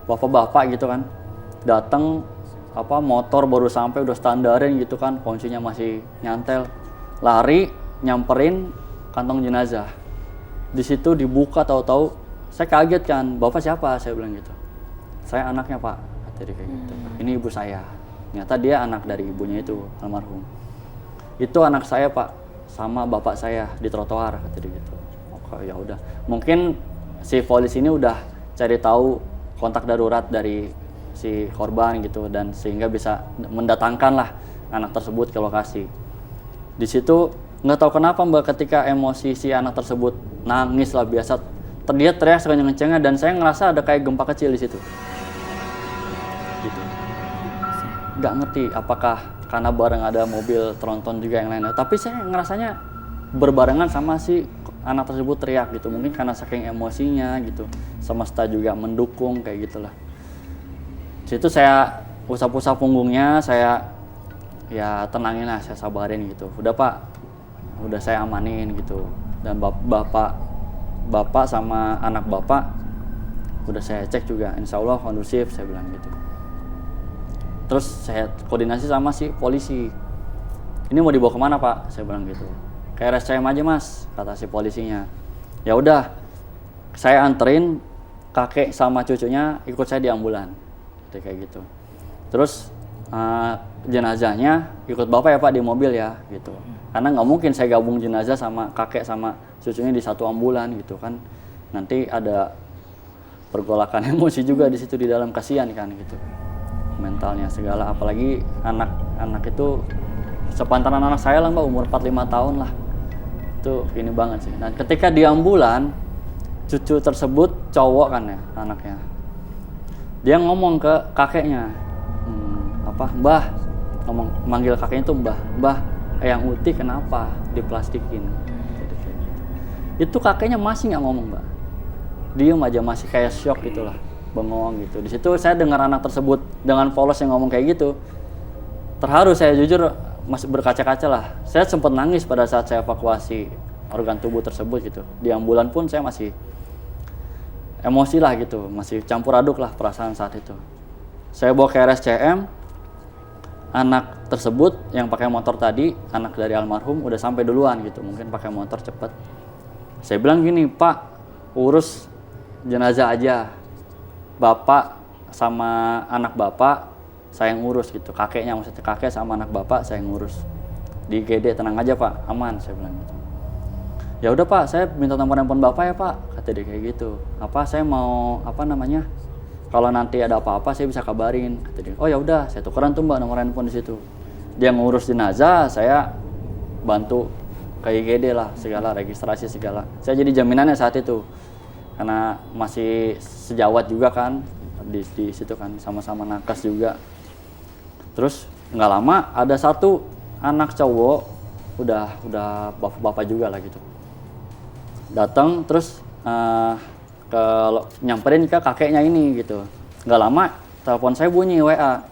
bapak-bapak gitu kan datang, motor baru sampai udah standarin gitu kan, kuncinya masih nyantel, lari nyamperin kantong jenazah. Di situ dibuka, tahu-tahu saya kaget kan, Bapak siapa? Saya bilang gitu. Saya anaknya Pak, kata dia kayak gitu. Ini ibu saya. Ternyata dia anak dari ibunya itu, almarhum. Itu anak saya Pak, sama bapak saya di trotoar, kata dia gitu. Oke, ya udah. Mungkin si polisi ini udah cari tahu kontak darurat dari si korban gitu, dan sehingga bisa mendatangkan lah anak tersebut ke lokasi. Di situ nggak tahu kenapa Mbak, ketika emosi si anak tersebut nangis lah biasa, dia teriak sekencang-kencangnya, dan saya ngerasa ada kayak gempa kecil di situ. Gitu. Nggak ngerti apakah karena bareng ada mobil tronton juga yang lainnya, tapi saya ngerasanya berbarengan sama si anak tersebut teriak gitu. Mungkin karena saking emosinya gitu, semesta juga mendukung kayak gitulah. Situ saya usap-usap punggungnya, saya ya tenangin lah, saya sabarin gitu. Udah Pak, udah saya amanin gitu. Dan bapak sama anak bapak udah saya cek juga, insya Allah kondusif, saya bilang gitu. Terus saya koordinasi sama si polisi, ini mau dibawa kemana Pak? Saya bilang gitu. Ke RSCM aja Mas, kata si polisinya. Ya udah, saya anterin kakek sama cucunya ikut saya di ambulan, kayak gitu. Terus jenazahnya ikut bapak ya pak di mobil ya, gitu. Karena nggak mungkin saya gabung jenazah sama kakek sama cucunya di satu ambulan gitu kan. Nanti ada pergolakan emosi juga di situ di dalam, kasihan kan gitu. Mentalnya segala, apalagi anak-anak itu sepantaran anak saya lah mbak, umur 4-5 tahun lah. Itu ini banget sih. Dan ketika di ambulan, cucu tersebut cowok kan ya anaknya, dia ngomong ke kakeknya, mbah, manggil kakeknya itu mbah, yang Uti kenapa diplastikin? Itu kakeknya masih nggak ngomong mbak, diem aja, masih kayak shock gitulah, bengong gitu. Di situ saya dengar anak tersebut dengan polos yang ngomong kayak gitu, terharu saya, jujur masih berkaca-kaca lah. Saya sempat nangis pada saat saya evakuasi organ tubuh tersebut gitu. Di ambulan pun saya masih emosi lah gitu, masih campur aduk lah perasaan saat itu. Saya bawa ke RSCM, anak tersebut yang pakai motor tadi, anak dari almarhum udah sampai duluan gitu, mungkin pakai motor cepet. Saya bilang gini, Pak, urus jenazah aja, bapak sama anak bapak saya yang urus gitu, kakeknya, maksudnya kakek sama anak bapak saya yang ngurus di IGD, tenang aja pak, aman, saya bilang gitu. Ya udah pak, saya minta nomor handphone bapak ya pak, kata dia kayak gitu. Saya mau kalau nanti ada apa-apa saya bisa kabarin, kata dia. Oh ya udah, saya tukeran tuh mbak nomor handphone di situ. Dia ngurus jenazah, saya bantu ke IGD lah, segala registrasi segala. Saya jadi jaminannya saat itu, karena masih sejawat juga kan di situ kan, sama-sama nakes juga. Terus nggak lama ada satu anak cowok, udah bapak juga lah gitu, datang terus nyamperin ke kakeknya ini gitu. Nggak lama telepon saya bunyi WA,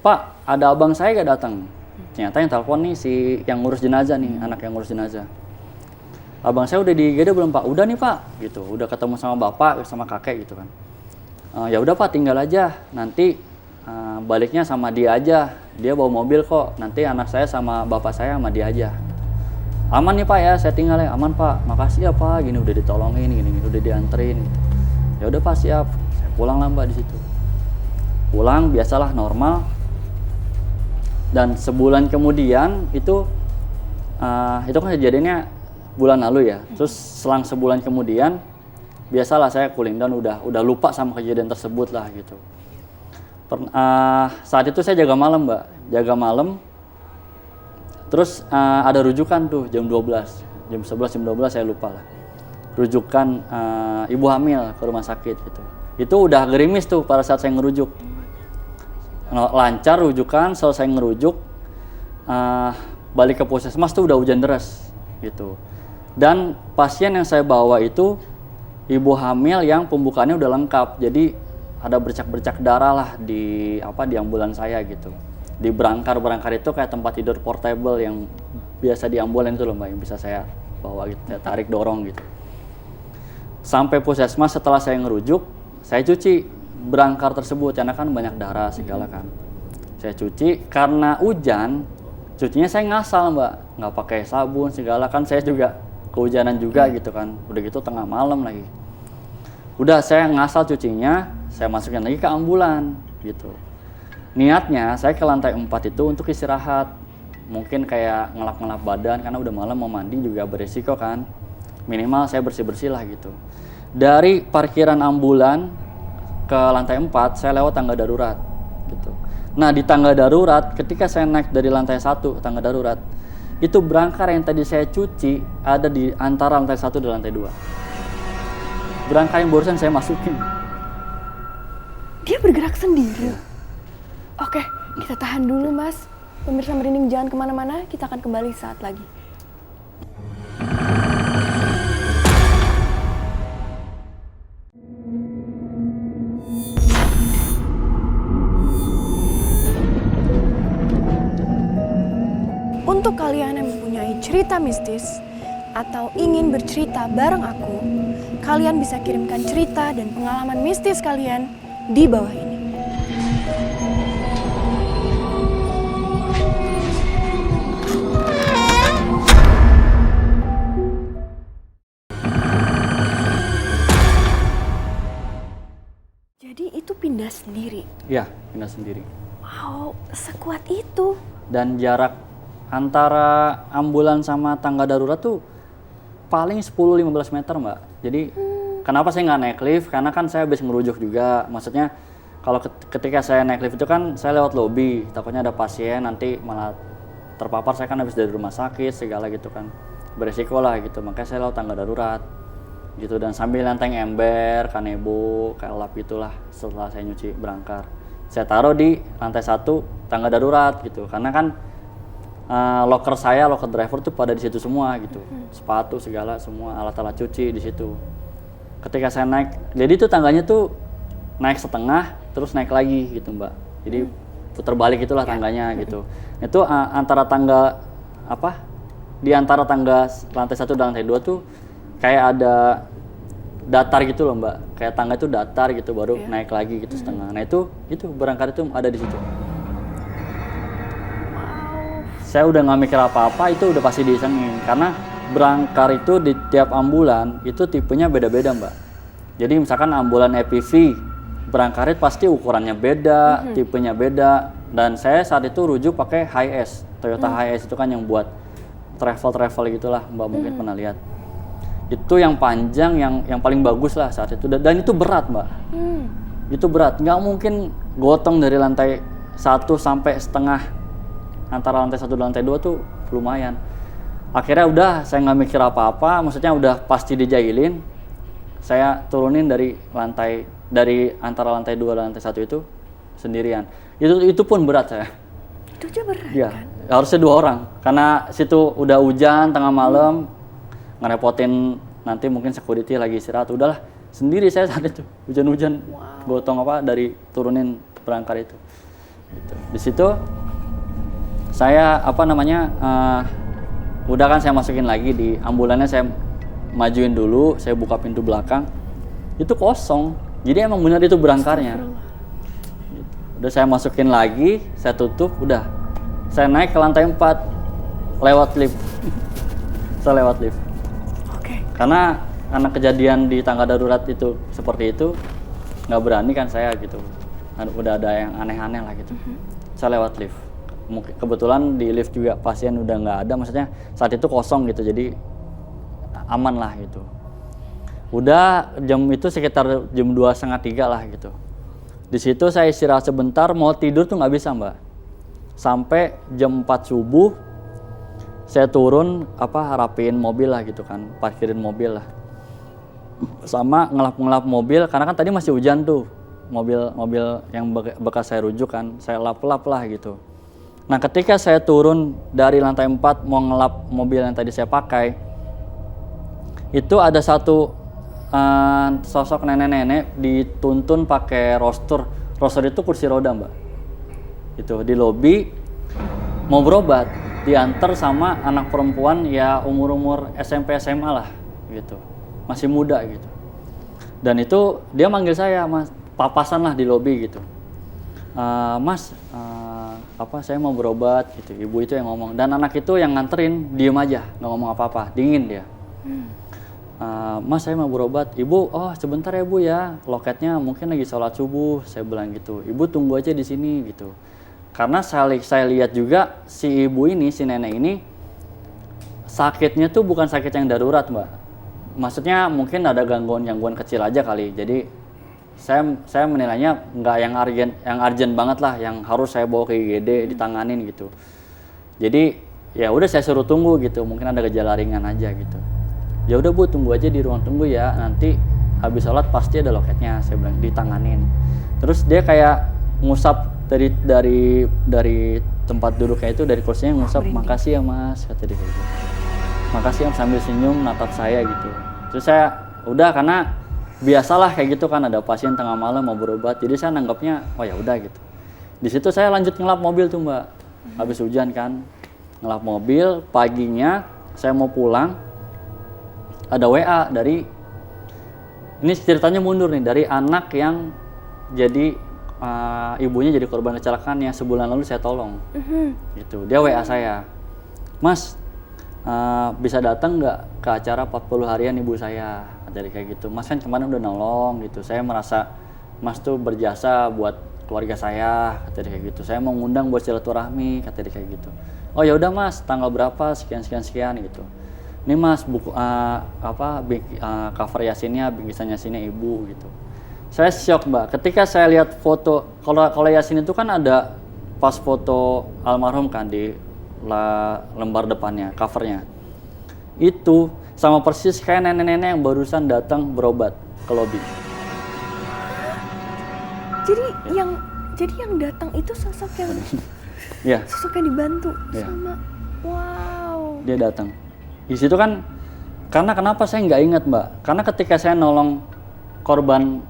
Pak ada abang saya gak datang. Ternyata yang telepon nih si yang ngurus jenazah nih, anak yang ngurus jenazah. Abang saya udah di IGD belum pak? Udah nih pak, gitu. Udah ketemu sama bapak sama kakek gitu kan. Ya udah pak, tinggal aja, nanti baliknya sama dia aja, dia bawa mobil kok, nanti anak saya sama bapak saya sama dia aja. Aman nih pak ya, saya tinggal ya. Aman pak, makasih ya pak, gini udah ditolongin, gini udah dianterin gitu. Ya udah pak, siap. Saya pulang lah mbak di situ. Pulang biasalah normal. Dan sebulan kemudian itu kan kejadiannya bulan lalu ya. Terus selang sebulan kemudian biasalah saya cooling down, udah lupa sama kejadian tersebut lah gitu. Saat itu saya jaga malam mbak, jaga malam. Terus ada rujukan tuh jam 12, jam 11, jam 12 saya lupa lah. Rujukan ibu hamil ke rumah sakit gitu. Itu udah gerimis tuh pada saat saya ngerujuk. Lancar rujukan, selesai ngerujuk, balik ke puskesmas tuh udah hujan deras gitu. Dan pasien yang saya bawa itu ibu hamil yang pembukaannya udah lengkap. Jadi ada bercak-bercak darah lah di ambulan saya gitu. Di berangkar itu kayak tempat tidur portable yang biasa di ambulan itu loh mbak, yang bisa saya bawa gitu, tarik dorong gitu. Sampai puskesmas setelah saya ngerujuk, saya cuci berangkar tersebut karena kan banyak darah segala kan. Saya cuci, karena hujan, cucinya saya ngasal mbak, nggak pakai sabun segala kan, saya juga kehujanan juga gitu kan. Udah gitu tengah malam lagi. Udah saya ngasal cucinya, saya masukin lagi ke ambulan gitu. Niatnya saya ke lantai 4 itu untuk istirahat. Mungkin kayak ngelap-ngelap badan karena udah malam, mau mandi juga beresiko kan. Minimal saya bersih-bersih lah gitu. Dari parkiran ambulan ke lantai 4 saya lewat tangga darurat gitu. Nah, di tangga darurat ketika saya naik dari lantai 1 tangga darurat, itu berangkar yang tadi saya cuci ada di antara lantai 1 dan lantai 2. Berangkar yang barusan saya masukin. Dia bergerak sendiri. Oke, kita tahan dulu mas. Pemirsa Merinding jangan kemana-mana, kita akan kembali saat lagi. Untuk kalian yang mempunyai cerita mistis atau ingin bercerita bareng aku, kalian bisa kirimkan cerita dan pengalaman mistis kalian di bawah ini. sendiri? Iya, pindah sendiri. Wow, sekuat itu. Dan jarak antara ambulan sama tangga darurat tuh paling 10-15 meter, Mbak. Jadi kenapa saya nggak naik lift? Karena kan saya habis ngerujuk juga. Maksudnya kalau ketika saya naik lift itu kan saya lewat lobi, takutnya ada pasien nanti malah terpapar. Saya kan habis dari rumah sakit segala gitu kan, beresiko lah gitu. Makanya saya lewat tangga darurat gitu, dan sambil nenteng ember, kanebo, kayak lap gitulah. Setelah saya nyuci berangkar, saya taruh di lantai 1 tangga darurat gitu, karena kan locker driver tuh pada di situ semua gitu, sepatu segala semua, alat-alat cuci di situ. Ketika saya naik, jadi tuh tangganya tuh naik setengah terus naik lagi gitu, Mbak. Jadi putar balik itulah tangganya gitu. Itu antara tangga di antara tangga lantai 1 dan lantai 2 tuh kayak ada datar gitu loh, Mbak. Kayak tangga itu datar gitu, baru naik lagi gitu setengah. Nah itu berangkar itu ada di situ. Saya udah nggak mikir apa-apa, itu udah pasti diisengin. Karena berangkar itu di tiap ambulan itu tipenya beda-beda, Mbak. Jadi misalkan ambulan EPV, berangkarit pasti ukurannya beda, tipenya beda. Dan saya saat itu rujuk pakai Hiace, Toyota Hiace itu kan yang buat travel gitulah, Mbak mungkin pernah lihat. Itu yang panjang, yang paling bagus lah saat itu. Dan itu berat, Mbak. Itu berat, nggak mungkin gotong dari lantai 1 sampai setengah. Antara lantai 1 dan lantai 2 tuh lumayan. Akhirnya udah saya nggak mikir apa-apa, maksudnya udah pasti dijailin. Saya turunin dari antara lantai 2 dan lantai 1 itu sendirian. Itu pun berat saya. Itu aja berat Iya, kan? harusnya 2 orang. Karena situ udah hujan tengah malam, ngerepotin nanti mungkin security lagi istirahat. Udahlah, sendiri saya saat itu. Hujan-hujan, gotong dari turunin berangkar itu. Gitu. Di situ saya udah kan saya masukin lagi di ambulannya, saya majuin dulu, saya buka pintu belakang, itu kosong. Jadi emang benar itu berangkarnya. Gitu. Udah saya masukin lagi, saya tutup, udah. Saya naik ke lantai 4 lewat lift. Saya lewat lift. Oke. Karena kejadian di tangga darurat itu seperti itu, nggak berani kan saya gitu. Udah ada yang aneh-aneh lah gitu. Saya lewat lift. Kebetulan di lift juga pasien udah nggak ada, maksudnya saat itu kosong gitu, jadi aman lah gitu. Udah jam itu sekitar jam 2:30 lah gitu. Di situ saya istirahat sebentar, mau tidur tuh nggak bisa, Mbak. Sampai jam 4 subuh saya turun rapiin mobil lah gitu kan, parkirin mobil lah. Sama ngelap-ngelap mobil, karena kan tadi masih hujan tuh. Mobil yang bekas saya rujuk kan, saya lap-lap lah gitu. Nah ketika saya turun dari lantai 4 mau ngelap mobil yang tadi saya pakai, itu ada satu sosok nenek-nenek dituntun pakai roster. Roster itu kursi roda, Mbak. Itu di lobi mau berobat, diantar sama anak perempuan ya umur SMP SMA lah gitu. Masih muda gitu. Dan itu dia manggil saya, Mas, papasan lah di lobi gitu. Mas, saya mau berobat gitu. Ibu itu yang ngomong, dan anak itu yang nganterin diem aja, nggak ngomong apa-apa, dingin dia. Mas, saya mau berobat. Ibu, oh sebentar ya Bu ya, loketnya mungkin lagi sholat subuh, saya bilang gitu. Ibu tunggu aja di sini gitu. Karena saya lihat juga si ibu ini, si nenek ini sakitnya tuh bukan sakit yang darurat, Mbak. Maksudnya mungkin ada gangguan kecil aja kali. Jadi saya menilainya nggak yang urgent banget lah, yang harus saya bawa ke IGD ditanganin gitu. Jadi ya udah saya suruh tunggu gitu, mungkin ada gejala ringan aja gitu. Ya udah Bu, tunggu aja di ruang tunggu ya, nanti habis sholat pasti ada loketnya, saya bilang, ditanganin. Terus dia kayak ngusap dari tempat duduknya itu, dari kursinya ngusap, makasih ya Mas, kata dia gitu. Makasih ya, sambil senyum natap saya gitu. Terus saya udah, karena biasalah kayak gitu kan, ada pasien tengah malam mau berobat, jadi saya nanggapnya oh ya udah gitu. Di situ saya lanjut ngelap mobil tuh, Mbak. Habis hujan kan, ngelap mobil. Paginya saya mau pulang, ada WA dari, ini ceritanya mundur nih, dari anak yang jadi ibunya jadi korban kecelakaan yang sebulan lalu saya tolong. Gitu. Dia WA saya, Mas, bisa datang nggak ke acara 40 harian ibu saya? Jadi kayak gitu. Mas kan kemarin udah nolong gitu. Saya merasa Mas tuh berjasa buat keluarga saya, kata dia kayak gitu. Saya mau ngundang buat silaturahmi, kata dia kayak gitu. Oh ya udah Mas, tanggal berapa, sekian gitu. Ini Mas buku cover Yasinnya, bingkisan Yasinnya Ibu gitu. Saya shock Mbak, ketika saya lihat foto, kalau Yasin itu kan ada pas foto almarhum kan di lembar depannya, covernya. Itu sama persis kayak nenek-nenek yang barusan datang berobat ke lobi. Jadi yang datang itu sosok yang Ya, sosok yang dibantu Iya. sama wow. dia datang. Di situ kan, karena kenapa saya nggak ingat Mbak? Karena ketika saya nolong korban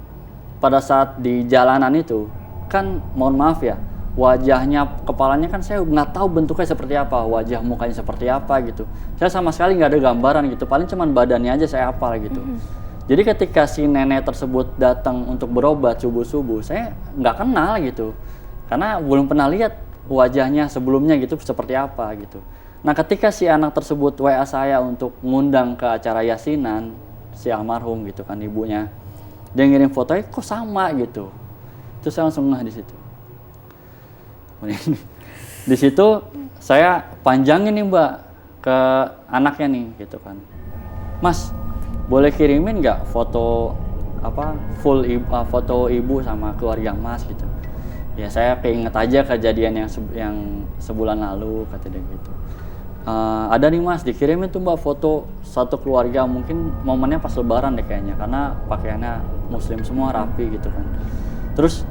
pada saat di jalanan itu, kan mohon maaf ya, wajahnya, kepalanya kan saya nggak tahu bentuknya seperti apa, wajah mukanya seperti apa gitu. Saya sama sekali nggak ada gambaran gitu, paling cuman badannya aja saya hafal gitu. Jadi ketika si nenek tersebut datang untuk berobat subuh-subuh, saya nggak kenal gitu, karena belum pernah lihat wajahnya sebelumnya gitu seperti apa gitu. Nah ketika si anak tersebut WA saya untuk ngundang ke acara yasinan si almarhum gitu kan ibunya, dia ngirim fotonya kok sama gitu, terus saya langsung ngeh di situ. Di situ saya panjangin nih Mbak ke anaknya nih gitu kan, Mas boleh kirimin nggak foto foto ibu sama keluarga Mas gitu. Ya saya keinget aja kejadian yang sebulan lalu, kata dia gitu. Ada nih Mas, dikirimin tuh Mbak foto satu keluarga, mungkin momennya pas lebaran deh kayaknya, karena pakaiannya muslim semua rapi gitu kan. Terus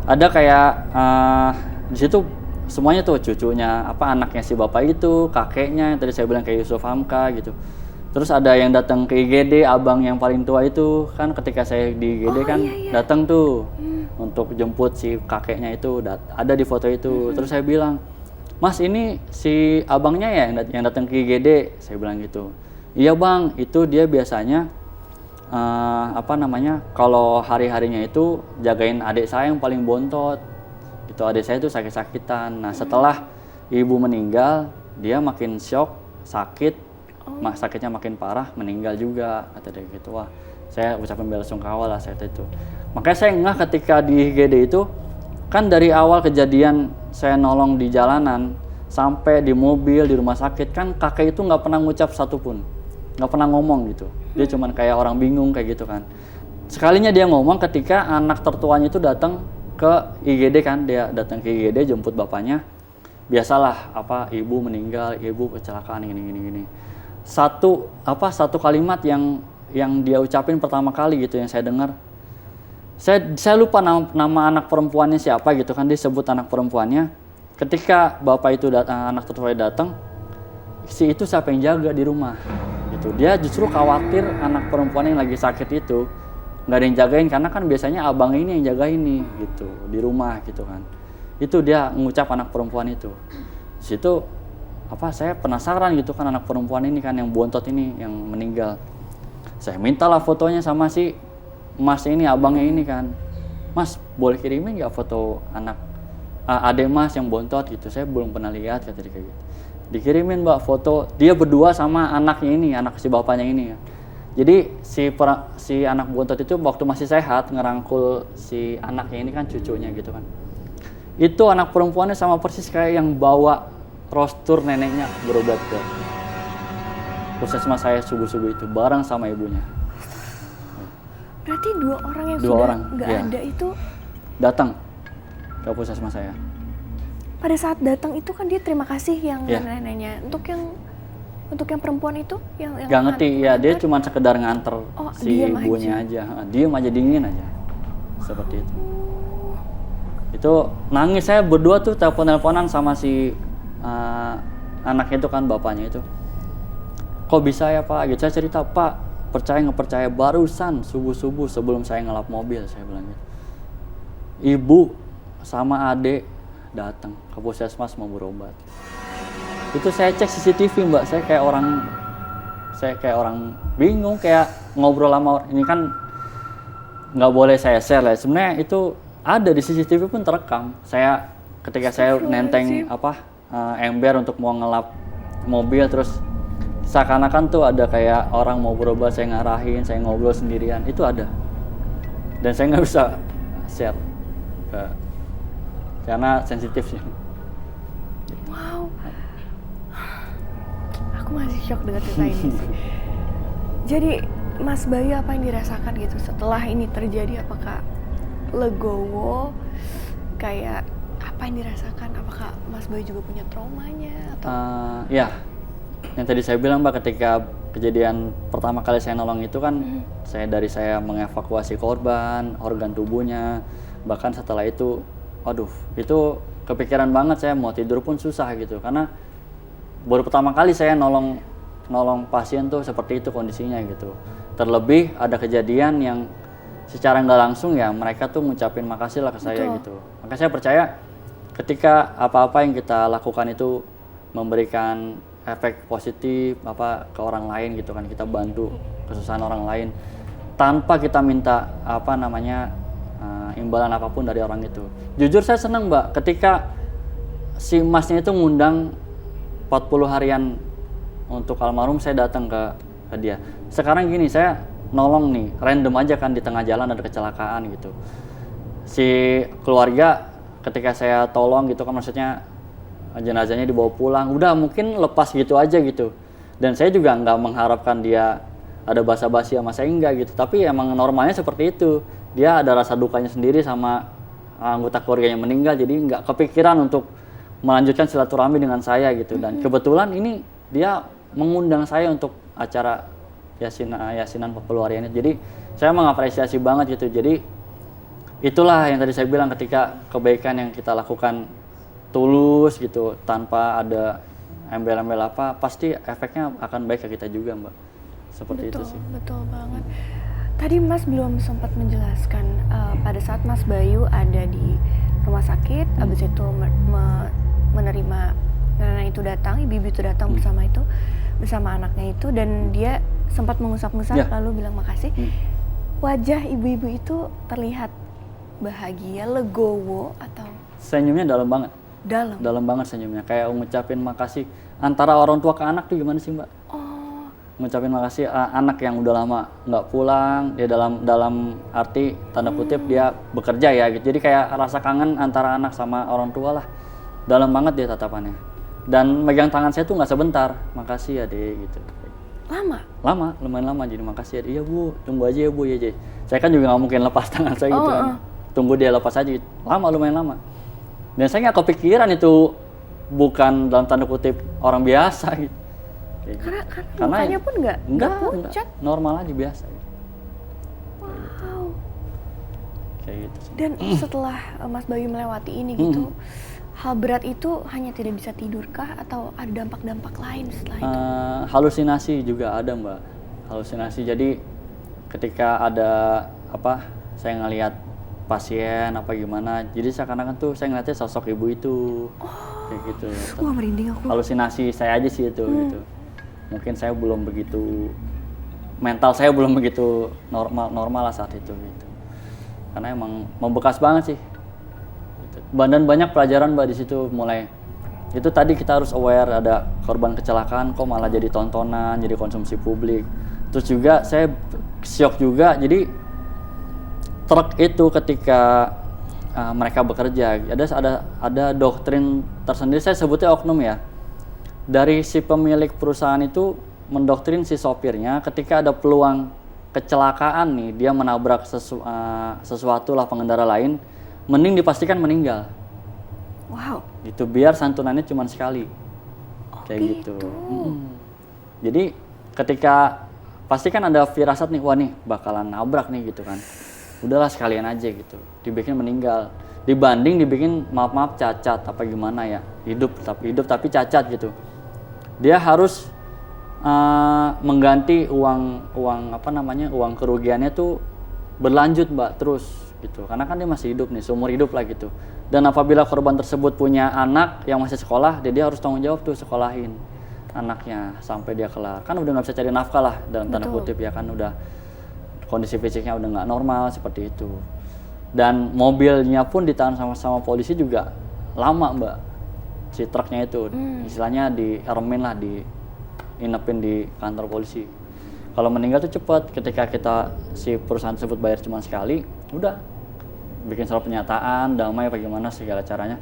ada kayak di situ semuanya tuh cucunya, anaknya si bapak itu, kakeknya yang tadi saya bilang kayak Yusuf Hamka gitu. Terus ada yang datang ke IGD, abang yang paling tua itu kan, ketika saya di IGD datang tuh untuk jemput si kakeknya itu, ada di foto itu. Terus saya bilang, Mas ini si abangnya ya yang datang ke IGD, saya bilang gitu. Iya bang, itu dia biasanya kalau hari-harinya itu jagain adik saya yang paling bontot. Itu adik saya itu sakit-sakitan. Nah setelah ibu meninggal, dia makin shock, sakit, sakitnya makin parah, meninggal juga, kata dia gitu. Wah, saya ucapin belasungkawa lah saat itu. Makanya saya ngeh ketika di IGD itu, kan dari awal kejadian saya nolong di jalanan sampai di mobil, di rumah sakit, kan kakek itu nggak pernah ngucap satupun, nggak pernah ngomong gitu. Dia cuman kayak orang bingung kayak gitu kan. Sekalinya dia ngomong ketika anak tertuanya itu datang ke IGD kan, dia datang ke IGD jemput bapaknya. Biasalah ibu meninggal, ibu kecelakaan gini. Satu kalimat yang dia ucapin pertama kali gitu yang saya dengar. Saya lupa nama anak perempuannya siapa gitu kan, disebut anak perempuannya. Ketika bapak itu anak tertua datang, si itu siapa yang jaga di rumah gitu. Dia justru khawatir anak perempuan yang lagi sakit itu nggak ada yang jagain, karena kan biasanya abang ini yang jaga ini gitu di rumah gitu kan. Itu dia ngucap anak perempuan itu. Di situ saya penasaran gitu kan, anak perempuan ini kan yang bontot ini yang meninggal. Saya mintalah fotonya sama si Mas ini, abangnya ini kan. Mas boleh kirimin nggak foto anak adek Mas yang bontot gitu, saya belum pernah lihat, kata dia kayak gitu. Dikirimin Mbak foto dia berdua sama anaknya ini, anak si bapaknya ini. Jadi si anak bontot itu waktu masih sehat ngerangkul si anaknya ini kan, cucunya gitu kan. Itu anak perempuannya sama persis kayak yang bawa rostur neneknya berobat ke puskesmas saya subuh-subuh itu bareng sama ibunya. Berarti dua orang yang Dua sudah orang, nggak iya. ada itu Datang ke puskesmas saya. pada saat datang itu kan dia terima kasih yang Iya. neneknya. Untuk yang perempuan itu yang Gak ngerti ya, dia cuma sekedar nganter si diem ibunya aja. Diem aja, dingin aja. Seperti itu. Itu nangis, saya berdua tuh telepon-teleponan sama si anaknya itu kan, bapaknya itu. Kok bisa ya Pak? Gitu saya cerita, Pak, percaya nggak percaya, barusan subuh-subuh sebelum saya ngelap mobil, saya bilang gitu. Ibu sama adik datang ke puskesmas mau berobat. Itu saya cek CCTV Mbak, saya kayak orang bingung, kayak ngobrol sama orang. Ini kan nggak boleh saya share lah. Sebenarnya itu ada di CCTV pun terekam. Ketika saya nenteng ember untuk mau ngelap mobil, terus seakan-akan tuh ada kayak orang mau berobat, saya ngarahin, saya ngobrol sendirian, itu ada. Dan saya nggak bisa share ke karena sensitif sih. Wow, aku masih shock dengan cerita ini sih. Jadi Mas Bayu apa yang dirasakan gitu setelah ini terjadi? Apakah legowo, kayak apa yang dirasakan? Apakah Mas Bayu juga punya traumanya atau? Ya, yang tadi saya bilang Mbak, ketika kejadian pertama kali saya nolong itu kan saya mengevakuasi korban, organ tubuhnya, bahkan setelah itu, waduh, itu kepikiran banget, saya mau tidur pun susah gitu, karena baru pertama kali saya nolong pasien tuh seperti itu kondisinya gitu. Terlebih ada kejadian yang secara nggak langsung ya mereka tuh ngucapin makasih lah ke saya gitu. Maka saya percaya ketika apa-apa yang kita lakukan itu memberikan efek positif ke orang lain gitu kan, kita bantu kesusahan orang lain tanpa kita minta imbalan apapun dari orang itu. Jujur saya senang Mbak ketika si masnya itu ngundang 40 harian untuk almarhum, saya datang ke dia. Sekarang gini, saya nolong nih random aja kan, di tengah jalan ada kecelakaan gitu, si keluarga ketika saya tolong gitu kan, maksudnya jenazahnya dibawa pulang, udah mungkin lepas gitu aja gitu. Dan saya juga nggak mengharapkan dia ada basa-basi sama saya, enggak gitu, tapi emang normalnya seperti itu. Dia ada rasa dukanya sendiri sama anggota keluarganya meninggal, jadi nggak kepikiran untuk melanjutkan silaturahmi dengan saya gitu. Dan kebetulan ini dia mengundang saya untuk acara yasinan 40 harian ini. Jadi saya mengapresiasi banget gitu. Jadi itulah yang tadi saya bilang, ketika kebaikan yang kita lakukan tulus gitu tanpa ada embel-embel apa, pasti efeknya akan baik ke kita juga Mbak. Seperti Betul, itu sih. betul banget. Tadi Mas belum sempat menjelaskan pada saat Mas Bayu ada di rumah sakit, habis itu menerima nenek itu datang, ibu-ibu itu datang bersama anaknya itu, dan dia sempat mengusap-ngusap lalu bilang makasih. Wajah ibu-ibu itu terlihat bahagia, legowo, atau Senyumnya dalam banget. Dalam banget senyumnya, kayak ngucapin makasih. Antara orang tua ke anak tuh gimana sih Mbak? Ngucapin makasih anak yang udah lama nggak pulang, ya dalam arti tanda kutip dia bekerja ya gitu. Jadi kayak rasa kangen antara anak sama orang tua lah. Dalam banget dia tatapannya. Dan megang tangan saya tuh nggak sebentar, makasih ya deh gitu. Lama, lumayan lama. Jadi makasih ya deh, iya Bu, tunggu aja ya Bu ya. Saya kan juga nggak mungkin lepas tangan saya gitu kan. Tunggu dia lepas aja gitu. Lumayan lama. Dan saya nggak kepikiran itu bukan dalam tanda kutip orang biasa gitu. Karena mukanya pun nggak pucat, normal aja biasa gitu. Wow. Kayak gitu sih. Dan setelah Mas Bayu melewati ini gitu, hal berat itu hanya tidak bisa tidurkah atau ada dampak-dampak lain setelah itu? Halusinasi juga ada Mbak. Halusinasi, jadi ketika ada saya ngelihat pasien apa gimana, jadi seakan-akan tuh saya ngeliatnya sosok ibu itu. Kayak gitu. Wah, merinding aku. Halusinasi saya aja sih itu gitu. Mungkin saya belum begitu, mental saya belum begitu normal lah saat itu gitu. Karena emang membekas banget sih. Dan banyak pelajaran Mbak di situ, mulai itu tadi kita harus aware ada korban kecelakaan kok malah jadi tontonan, jadi konsumsi publik. Terus juga saya syok juga, jadi truk itu ketika mereka bekerja ada doktrin tersendiri, saya sebutnya oknum ya, dari si pemilik perusahaan itu mendoktrin si sopirnya ketika ada peluang kecelakaan nih, dia menabrak sesuatu lah pengendara lain, mending dipastikan meninggal. Wow. Itu biar santunannya cuma sekali. Kayak gitu. Jadi ketika pasti kan ada firasat nih, wah nih bakalan nabrak nih gitu kan. Udahlah sekalian aja gitu. Dibikin meninggal. Dibanding dibikin maaf cacat apa gimana ya. Hidup tapi cacat gitu. Dia harus mengganti uang kerugiannya tuh berlanjut Mbak terus gitu. Karena kan dia masih hidup nih, seumur hidup lah gitu. Dan apabila korban tersebut punya anak yang masih sekolah, dia harus tanggung jawab tuh sekolahin anaknya sampai dia kelar. Kan udah nggak bisa cari nafkah lah dalam tanda kutip ya kan, udah kondisi fisiknya udah nggak normal seperti itu. Dan mobilnya pun ditahan sama polisi juga lama Mbak. Si truknya itu istilahnya dieremin lah, diinepin di kantor polisi. Kalau meninggal tuh cepat, ketika si perusahaan tersebut bayar cuma sekali, udah bikin surat pernyataan, damai bagaimana segala caranya.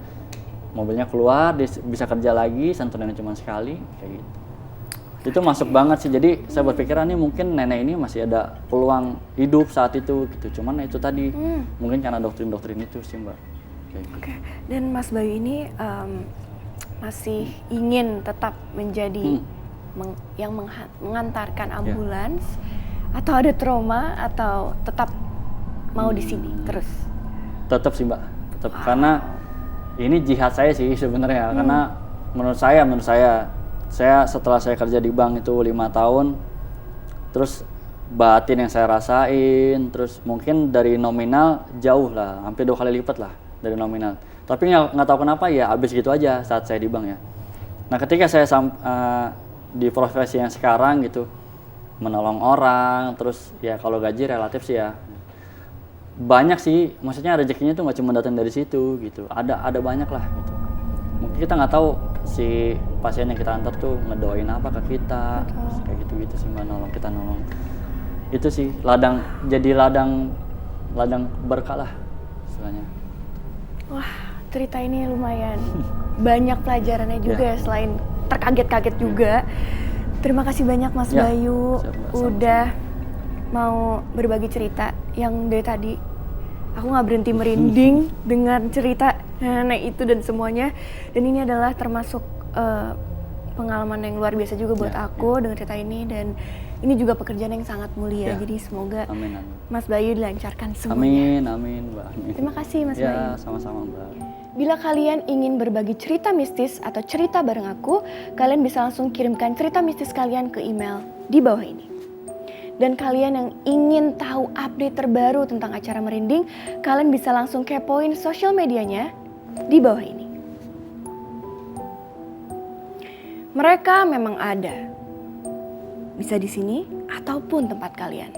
Mobilnya keluar, dia bisa kerja lagi, santunannya cuma sekali, kayak gitu. Itu masuk banget sih, jadi saya berpikiran nih mungkin nenek ini masih ada peluang hidup saat itu gitu. Cuman itu tadi, mungkin karena doktrin-doktrin itu sih Mbak. Kayak gitu. Oke, dan Mas Bayu ini masih ingin tetap menjadi yang mengantarkan ambulans, atau ada trauma, atau tetap mau di sini terus? Tetap sih Mbak, tetap karena ini jihad saya sih sebenarnya, karena menurut saya setelah saya kerja di bank itu 5 tahun, terus batin yang saya rasain, terus mungkin dari nominal jauh lah, hampir 2 kali lipat lah dari nominal. Tapi nggak tahu kenapa ya habis gitu aja saat saya di bank ya. Nah ketika saya di profesi yang sekarang gitu, menolong orang, terus ya kalau gaji relatif sih ya banyak sih, maksudnya rezekinya tuh nggak cuma datang dari situ gitu, ada banyak lah gitu. Mungkin kita nggak tahu si pasien yang kita antar tuh ngedoain apa ke kita, kayak gitu sih Mbak, kita nolong. Itu sih jadi ladang berkah lah istilahnya. Wah, cerita ini lumayan banyak pelajarannya juga selain terkaget-kaget juga. Terima kasih banyak Mas Bayu udah mau berbagi cerita yang dari tadi aku nggak berhenti merinding dengan cerita nenek itu dan semuanya. Dan ini adalah termasuk pengalaman yang luar biasa juga buat aku dengan cerita ini, dan ini juga pekerjaan yang sangat mulia. Jadi semoga Mas Bayu dilancarkan semuanya. Amin Mbak. Amin. Terima kasih Mas Bayu. Sama-sama Mbak. Bila kalian ingin berbagi cerita mistis atau cerita bareng aku, kalian bisa langsung kirimkan cerita mistis kalian ke email di bawah ini. Dan kalian yang ingin tahu update terbaru tentang acara Merinding, kalian bisa langsung kepoin sosial medianya di bawah ini. Mereka memang ada, bisa di sini ataupun tempat kalian.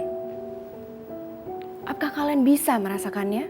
Apakah kalian bisa merasakannya?